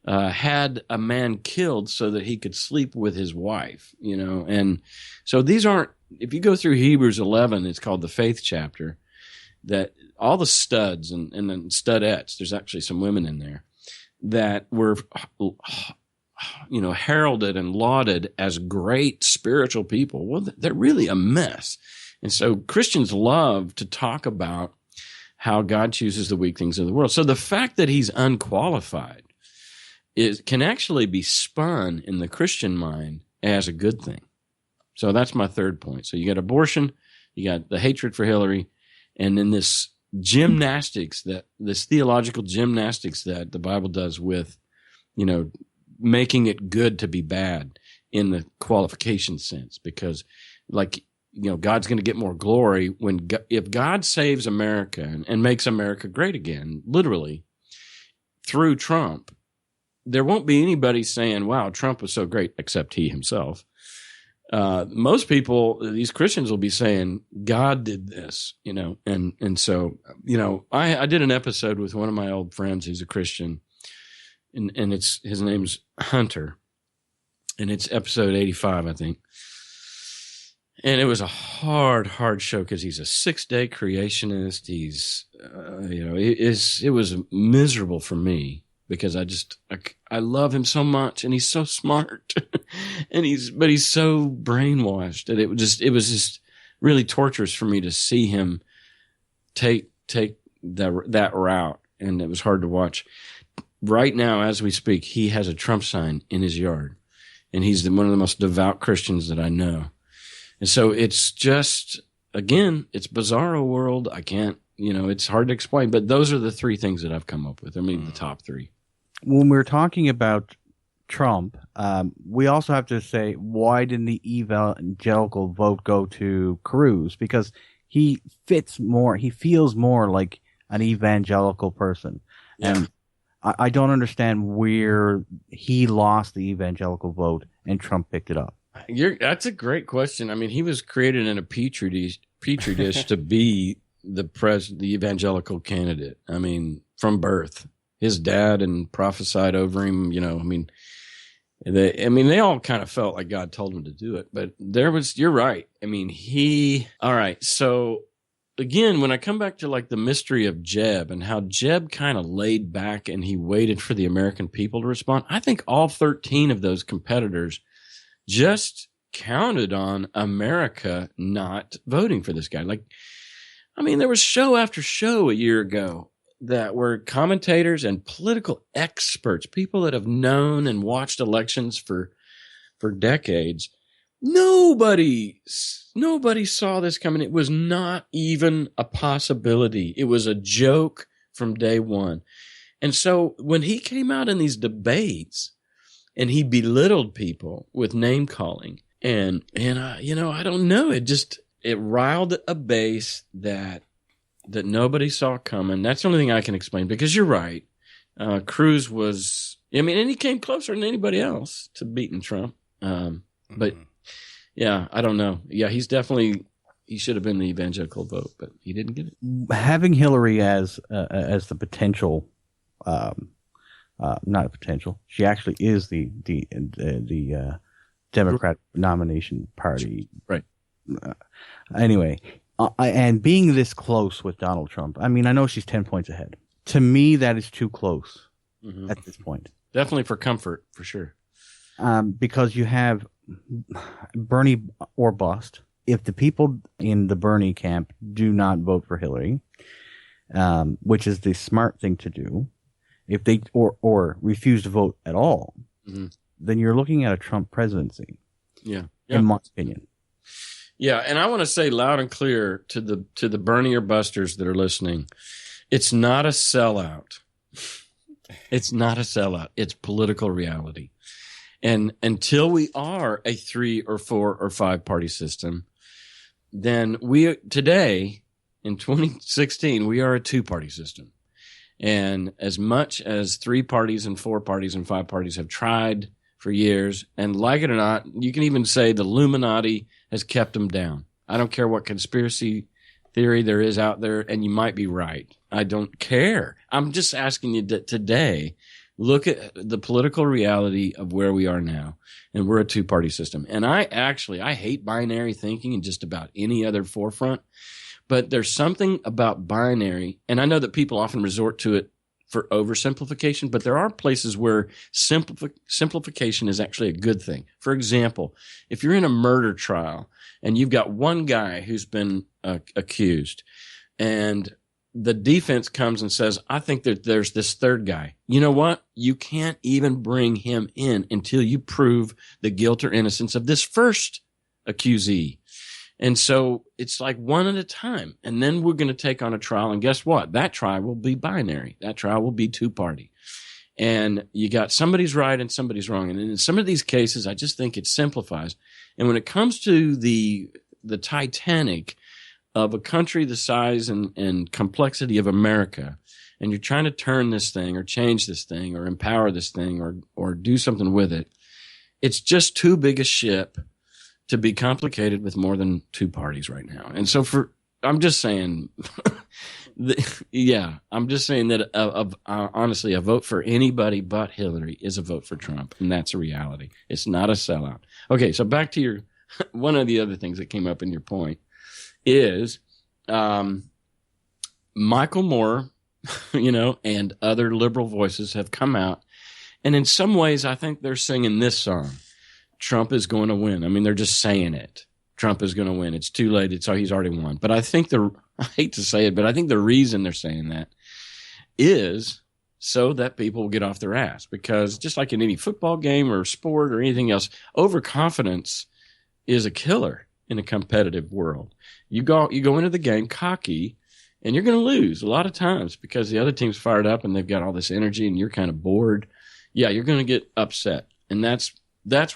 had a man killed so that he could sleep with his wife, and so these aren't, if you go through Hebrews 11, it's called the faith chapter, that all the studs and then studettes, there's actually some women in there that were, heralded and lauded as great spiritual people. Well, they're really a mess. And so Christians love to talk about how God chooses the weak things of the world. So the fact that he's unqualified can actually be spun in the Christian mind as a good thing. So that's my third point. So you got abortion, you got the hatred for Hillary, and then this theological gymnastics that the Bible does with, making it good to be bad in the qualification sense, because God's going to get more glory if God saves America and makes America great again, literally through Trump. There won't be anybody saying, wow, Trump was so great, except he himself. Most people, these Christians, will be saying, God did this, and so, I did an episode with one of my old friends who's a Christian, and his name's Hunter, and it's episode 85, I think. And it was a hard show because he's a 6-day creationist. He's, it was miserable for me, because I love him so much, and he's so smart, but he's so brainwashed that it was just really torturous for me to see him take that route, and it was hard to watch. Right now, as we speak, he has a Trump sign in his yard, and he's one of the most devout Christians that I know. And so it's just, again, it's bizarro world. I can't, it's hard to explain, but those are the three things that I've come up with. I mean, the top three. When we're talking about Trump, we also have to say, why didn't the evangelical vote go to Cruz? Because he fits more. He feels more like an evangelical person. Yeah. And I don't understand where he lost the evangelical vote and Trump picked it up. That's a great question. I mean, he was created in a petri dish to be the evangelical candidate. I mean, from birth, his dad and prophesied over him. You know, I mean, they all kind of felt like God told him to do it. But you're right. I mean, all right. So again, when I come back to like the mystery of Jeb and how Jeb kind of laid back and he waited for the American people to respond, I think all 13 of those competitors just counted on America not voting for this guy. Like, I mean, there was show after show a year ago that were commentators and political experts, people that have known and watched elections for decades. Nobody saw this coming. It was not even a possibility. It was a joke from day one. And so when he came out in these debates and he belittled people with name calling and I don't know, it riled a base that nobody saw coming. That's the only thing I can explain, because you're right. Cruz was, and he came closer than anybody else to beating Trump. But yeah, I don't know. Yeah, he should have been the evangelical vote, but he didn't get it. Having Hillary as the potential, not a potential, she actually is the Democrat nomination party. Right. Anyway, and being this close with Donald Trump, I mean, I know she's 10 points ahead. To me, that is too close at this point. Definitely for comfort, for sure. Because you have Bernie or bust. If the people in the Bernie camp do not vote for Hillary, which is the smart thing to do, if they or refuse to vote at all, then you're looking at a Trump presidency. Yeah. In my opinion. Yeah, and I want to say loud and clear to the Bernie or busters that are listening, it's not a sellout. It's not a sellout. It's political reality. And until we are a 3 or 4 or 5 party system, then today in 2016, we are a 2-party system. And as much as 3 parties and 4 parties and 5 parties have tried for years, and like it or not, you can even say the Illuminati has kept them down. I don't care what conspiracy theory there is out there, and you might be right. I don't care. I'm just asking you that today, look at the political reality of where we are now, and we're a 2-party system. And I hate binary thinking in just about any other forefront, but there's something about binary, and I know that people often resort to it for oversimplification, but there are places where simplification is actually a good thing. For example, if you're in a murder trial and you've got one guy who's been accused, and the defense comes and says, I think that there's this third guy. You know what? You can't even bring him in until you prove the guilt or innocence of this first accusee. And so it's like one at a time. And then we're going to take on a trial. And guess what? That trial will be binary. That trial will be 2-party. And you got somebody's right and somebody's wrong. And in some of these cases, I just think it simplifies. And when it comes to the Titanic of a country the size and complexity of America, and you're trying to turn this thing or change this thing or empower this thing or do something with it, it's just too big a ship to be complicated with more than 2 parties right now. And so I'm just saying, I'm just saying that honestly, a vote for anybody but Hillary is a vote for Trump. And that's a reality. It's not a sellout. Okay. So back to one of the other things that came up in your point is, Michael Moore, and other liberal voices have come out. And in some ways, I think they're singing this song. Trump is going to win. I mean, they're just saying it. Trump is going to win. It's too late. He's already won. But I think I hate to say it, but I think the reason they're saying that is so that people will get off their ass. Because just like in any football game or sport or anything else, overconfidence is a killer in a competitive world. You go into the game cocky, and you're going to lose a lot of times because the other team's fired up and they've got all this energy and you're kind of bored. Yeah, you're going to get upset. And that's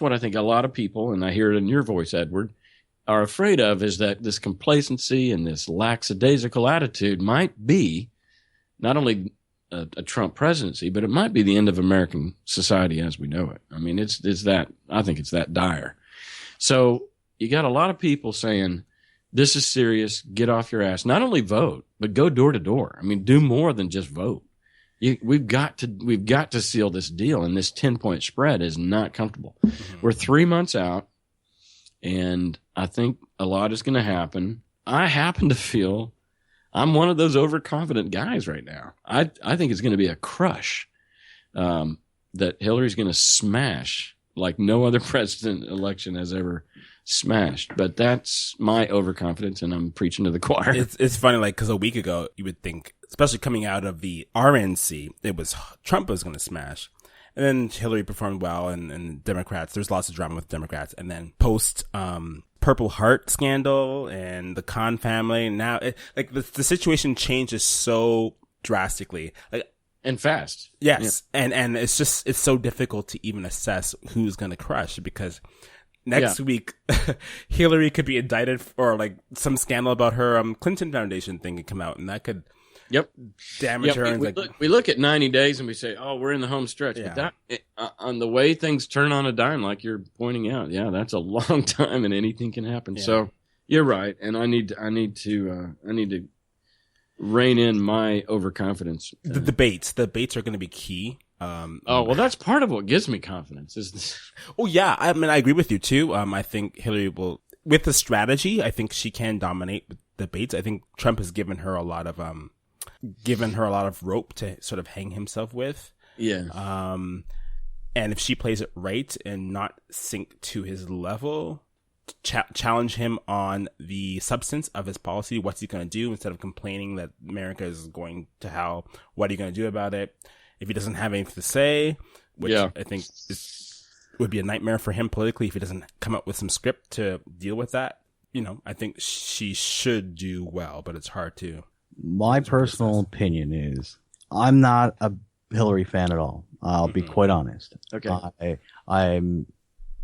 what I think a lot of people, and I hear it in your voice, Edward, are afraid of is that this complacency and this lackadaisical attitude might be not only a Trump presidency, but it might be the end of American society as we know it. I mean, it's that, I think it's that dire. So you got a lot of people saying, this is serious, get off your ass. Not only vote, but go door to door. I mean, do more than just vote. We've got to seal this deal, and this 10-point spread is not comfortable. Mm-hmm. We're 3 months out, and I think a lot is going to happen. I happen to feel I'm one of those overconfident guys right now. I think it's going to be a crush that Hillary's going to smash like no other president election has ever smashed. But that's my overconfidence, and I'm preaching to the choir. It's funny, like, because a week ago you would think, especially coming out of the RNC, it was Trump was going to smash. And then Hillary performed well, and Democrats, there's lots of drama with Democrats. And then post Purple Heart scandal and the Khan family, and now the situation changes so drastically, like, and fast. Yes, yeah. And it's so difficult to even assess who's going to crush, because next week Hillary could be indicted for like some scandal about her Clinton Foundation thing could come out, and that could damage her. We look at 90 days and we say, oh, we're in the home stretch. Yeah. But on the way things turn on a dime, like you're pointing out, that's a long time, and anything can happen. Yeah. So you're right, and I need to rein in my overconfidence. The debates are going to be key. Well, that's part of what gives me confidence. Is this? Oh yeah, I mean, I agree with you too. I think Hillary will, with the strategy, I think she can dominate debates. I think Trump has given her a lot of rope to sort of hang himself with. Yeah. And if she plays it right and not sink to his level, challenge him on the substance of his policy, what's he going to do, instead of complaining that America is going to hell, what are you going to do about it? If he doesn't have anything to say, which I think would be a nightmare for him politically if he doesn't come up with some script to deal with that, I think she should do well, but it's hard to. My personal opinion is I'm not a Hillary fan at all. I'll be quite honest. Okay. I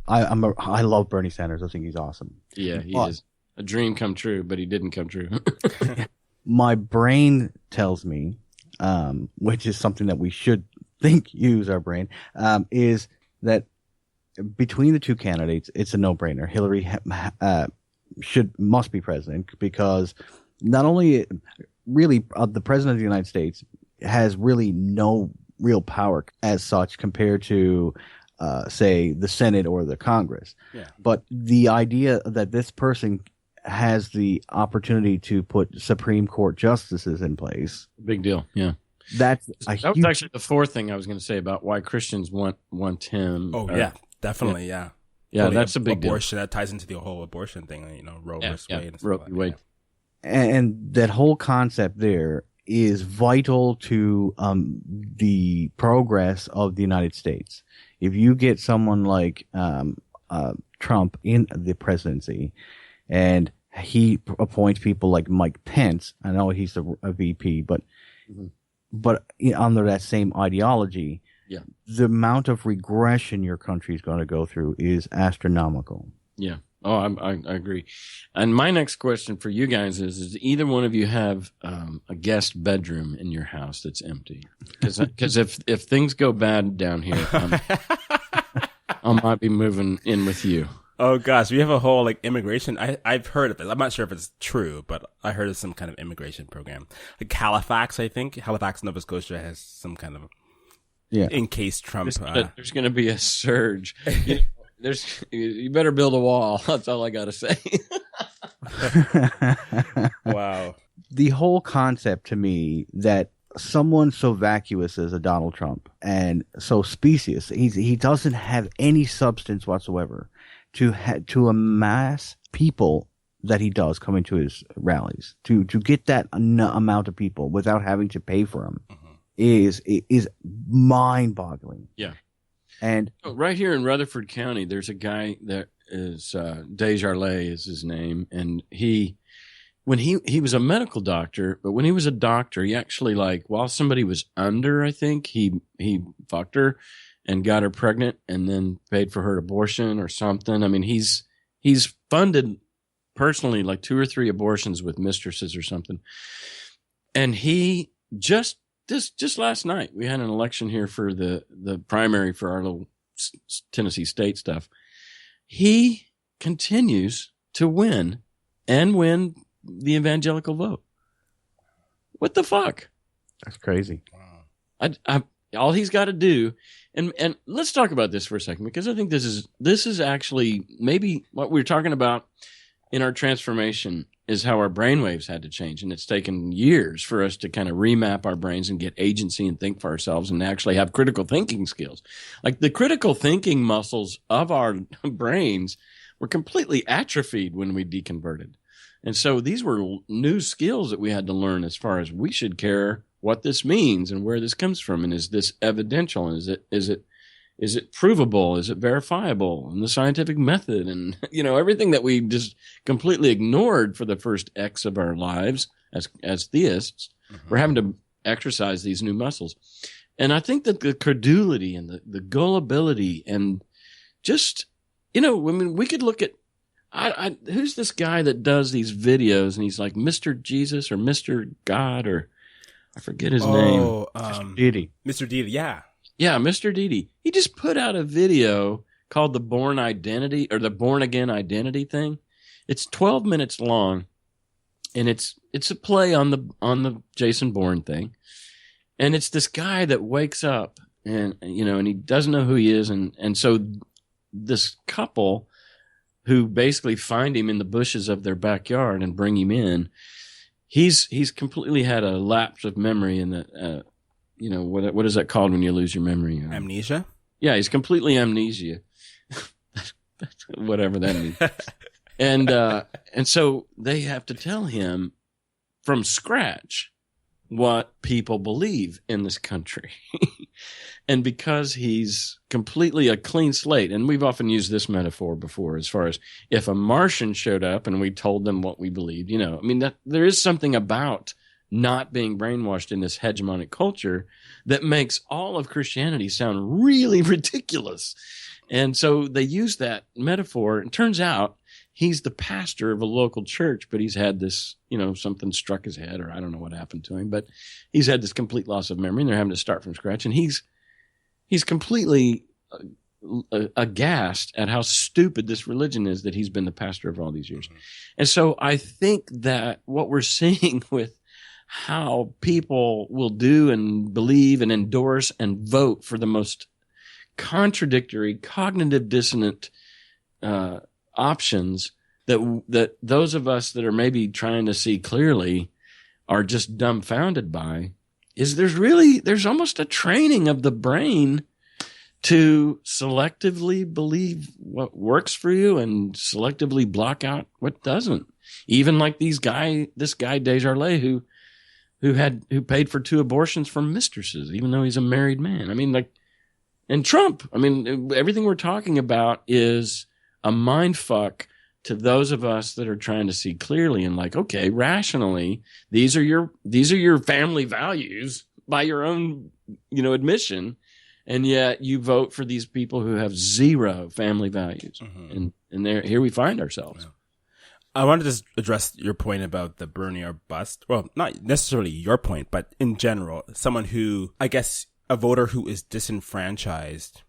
love Bernie Sanders. I think he's awesome. Yeah, he is a dream come true, but he didn't come true. My brain tells me, which is something that we should use our brain, is that between the two candidates, it's a no-brainer. Hillary must be president, because not only really the president of the United States has really no real power as such compared to say the Senate or the Congress. Yeah. But the idea that this person has the opportunity to put Supreme Court justices in place. Big deal. Yeah. That was actually the fourth thing I was going to say about why Christians want him. Oh, yeah. Definitely, yeah. Yeah, that's a big abortion. deal. That ties into the whole abortion thing, Roe versus Wade. And Roe v. Wade. And that whole concept there is vital to the progress of the United States. If you get someone like Trump in the presidency, and he appoints people like Mike Pence, I know he's a VP, but under that same ideology, the amount of regression your country is going to go through is astronomical. Yeah. Oh, I agree. And my next question for you guys is does either one of you have a guest bedroom in your house that's empty? Because if things go bad down here, I might be moving in with you. Oh gosh, we have a whole immigration. I've heard of this. I'm not sure if it's true, but I heard of some kind of immigration program. Like Halifax, I think. Halifax, Nova Scotia has some kind of in case Trump. There's going to be a surge. You better build a wall. That's all I got to say. Wow. The whole concept to me that someone so vacuous as a Donald Trump and so specious, he doesn't have any substance whatsoever to amass people that he does coming to his rallies, to get that amount of people without having to pay for them is mind-boggling. Yeah. And right here in Rutherford County, there's a guy that is Desjardins is his name, and when he was a medical doctor, but when he was a doctor, he actually while somebody was under, I think he fucked her and got her pregnant, and then paid for her abortion or something. I mean, he's funded personally like 2 or 3 abortions with mistresses or something. And he just last night, we had an election here for the primary for our little Tennessee state stuff. He continues to win the evangelical vote. What the fuck? That's crazy. All he's got to do, and let's talk about this for a second, because I think this is actually maybe what we're talking about in our transformation is how our brainwaves had to change, and it's taken years for us to kind of remap our brains and get agency and think for ourselves and actually have critical thinking skills. Like the critical thinking muscles of our brains were completely atrophied when we deconverted. And so these were new skills that we had to learn as far as we should care what this means and where this comes from. And is this evidential? And is it provable? Is it verifiable? And the scientific method and, everything that we just completely ignored for the first X of our lives as theists, we're having to exercise these new muscles. And I think that the credulity and the gullibility and just, we could look at, who's this guy that does these videos and he's like Mr. Jesus or Mr. God or I forget his name. Mr. Didi. Mr. Didi, yeah. Yeah, Mr. Didi. He just put out a video called the Born Identity or the Born Again Identity thing. It's 12 minutes long, and it's a play on the Jason Bourne thing. And it's this guy that wakes up and and he doesn't know who he is, and so this couple who basically find him in the bushes of their backyard and bring him in. He's completely had a lapse of memory in the what is that called when you lose your memory? Amnesia? Yeah, he's completely amnesia. Whatever that means. And so they have to tell him from scratch what people believe in this country. And because he's completely a clean slate, and we've often used this metaphor before as far as if a Martian showed up and we told them what we believed, that there is something about not being brainwashed in this hegemonic culture that makes all of Christianity sound really ridiculous. And so they use that metaphor. It turns out he's the pastor of a local church, but he's had this, something struck his head, or I don't know what happened to him, but he's had this complete loss of memory and they're having to start from scratch. And he's completely aghast at how stupid this religion is that he's been the pastor of all these years. Mm-hmm. And so I think that what we're seeing with how people will do and believe and endorse and vote for the most contradictory, cognitive dissonant options that those of us that are maybe trying to see clearly are just dumbfounded by is there's almost a training of the brain to selectively believe what works for you and selectively block out what doesn't. Even like this guy Desjardins who paid for 2 abortions from mistresses, even though he's a married man. And Trump. Everything we're talking about is a mind fuck to those of us that are trying to see clearly and okay, rationally, these are your family values by your own, admission. And yet you vote for these people who have 0 family values. Mm-hmm. And here we find ourselves. Yeah. I wanted to just address your point about the Bernie or bust. Well, not necessarily your point, but in general, someone who, I guess, a voter who is disenfranchised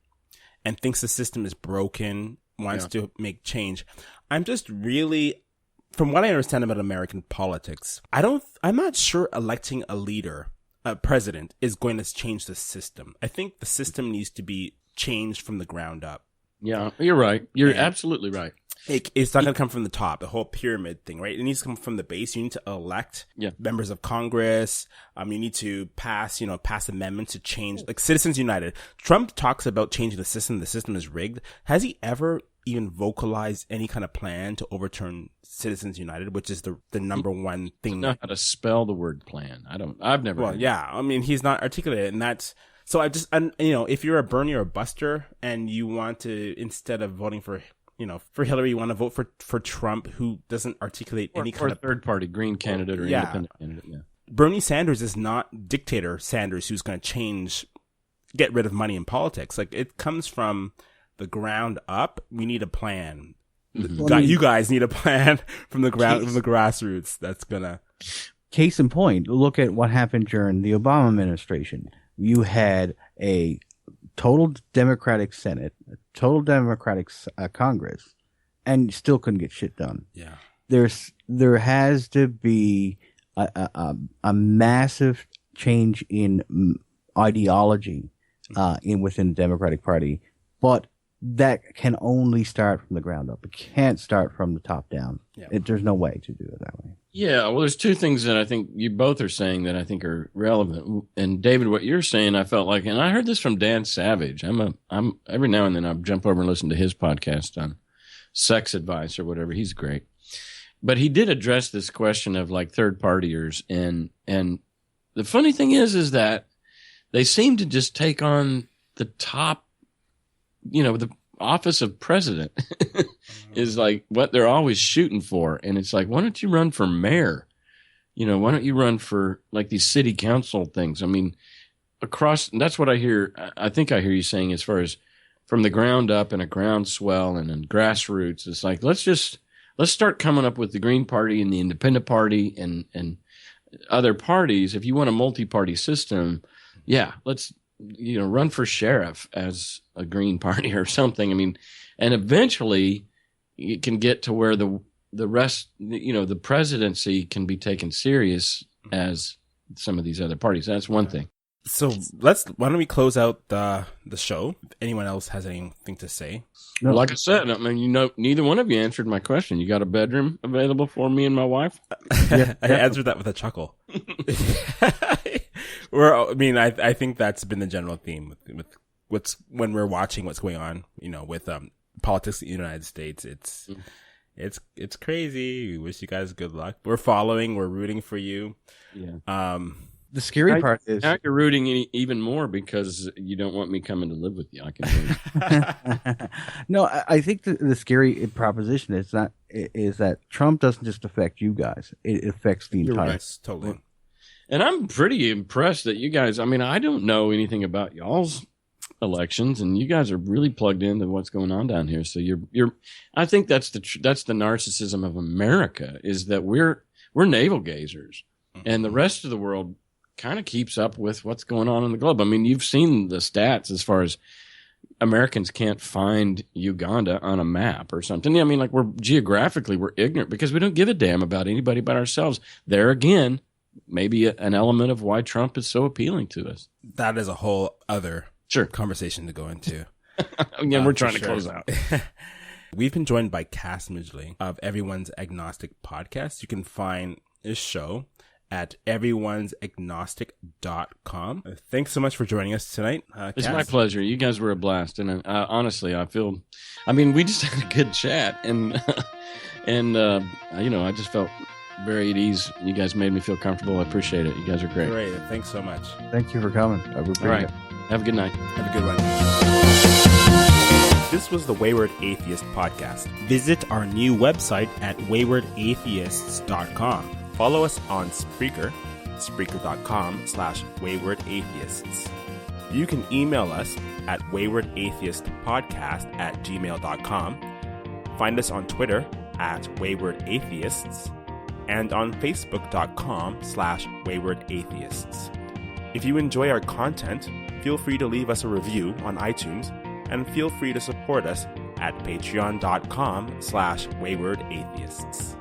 and thinks the system is broken, wants to make change. I'm just really, from what I understand about American politics, I'm not sure electing a leader, a president, is going to change the system. I think the system needs to be changed from the ground up. Yeah, you're right. You're absolutely right. It's not going to come from the top, the whole pyramid thing, right? It needs to come from the base. You need to elect members of Congress. You need to pass amendments to change, like Citizens United. Trump talks about changing the system. The system is rigged. Has he ever even vocalized any kind of plan to overturn Citizens United, which is the number one thing? I don't know how to spell the word plan. I've never. Well, yeah. He's not articulated, and that's. So if you're a Bernie or a Buster and you want to, instead of voting for Hillary, you want to vote for Trump, who doesn't articulate any kind of third party green candidate or independent candidate. Yeah. Bernie Sanders is not dictator Sanders who's going to get rid of money in politics. Like, it comes from the ground up. We need a plan. You guys need a plan from the ground, from the grassroots. That's gonna. Case in point, look at what happened during the Obama administration. You had a total Democratic Senate, a total Democratic Congress, and still couldn't get shit done. Yeah. There has to be a massive change in ideology within the Democratic Party, but that can only start from the ground up. It can't start from the top down. Yeah. There's no way to do it that way. Yeah, well, there's two things that I think you both are saying that I think are relevant. And David, what you're saying, I felt like, and I heard this from Dan Savage. I'm every now and then I jump over and listen to his podcast on sex advice or whatever. He's great, but he did address this question of like third partiers, and the funny thing is that they seem to just take on the top, the office of president is like what they're always shooting for. And it's like, why don't you run for mayor? Why don't you run for like these city council things? I mean, that's what I hear. I think I hear you saying as far as from the ground up and a groundswell and then grassroots. It's like, let's start coming up with the Green Party and the Independent Party and other parties. If you want a multi-party system, yeah, let's, run for sheriff as a Green Party or something. I mean, and eventually it can get to where the rest, the presidency can be taken serious as some of these other parties. That's one thing. So why don't we close out the show? If anyone else has anything to say? No. Like I said, I mean, neither one of you answered my question. You got a bedroom available for me and my wife? I answered that with a chuckle. I think that's been the general theme with when we're watching what's going on, with politics in the United States. It's crazy. We wish you guys good luck. We're following. We're rooting for you. Yeah. The scary part is now you're rooting even more because you don't want me coming to live with you. I can. No, I think the scary proposition is that Trump doesn't just affect you guys; it affects the entire. Right, totally. And I'm pretty impressed that you guys. I mean, I don't know anything about y'all's elections, and you guys are really plugged into what's going on down here. So you're. I think that's the narcissism of America is that we're navel gazers, and the rest of the world kind of keeps up with what's going on in the globe. I mean, you've seen the stats as far as Americans can't find Uganda on a map or something. I mean, like we're ignorant because we don't give a damn about anybody but ourselves. There again, maybe an element of why Trump is so appealing to us. That is a whole other conversation to go into. Again, we're trying to close out. We've been joined by Cass Midgley of Everyone's Agnostic podcast. You can find this show at everyone'sagnostic.com. Thanks so much for joining us tonight. It's my pleasure. You guys were a blast. And honestly, we just had a good chat. And I just felt very at ease. You guys made me feel comfortable. I appreciate it. You guys are great. Great. Thanks so much. Thank you for coming. I appreciate it. Have a good night. Have a good one. This was the Wayward Atheist podcast. Visit our new website at waywardatheists.com. Follow us on Spreaker, spreaker.com/waywardatheists. You can email us at waywardatheistpodcast@gmail.com. Find us on Twitter at waywardatheists and on facebook.com/waywardatheists. If you enjoy our content, feel free to leave us a review on iTunes and feel free to support us at patreon.com/waywardatheists.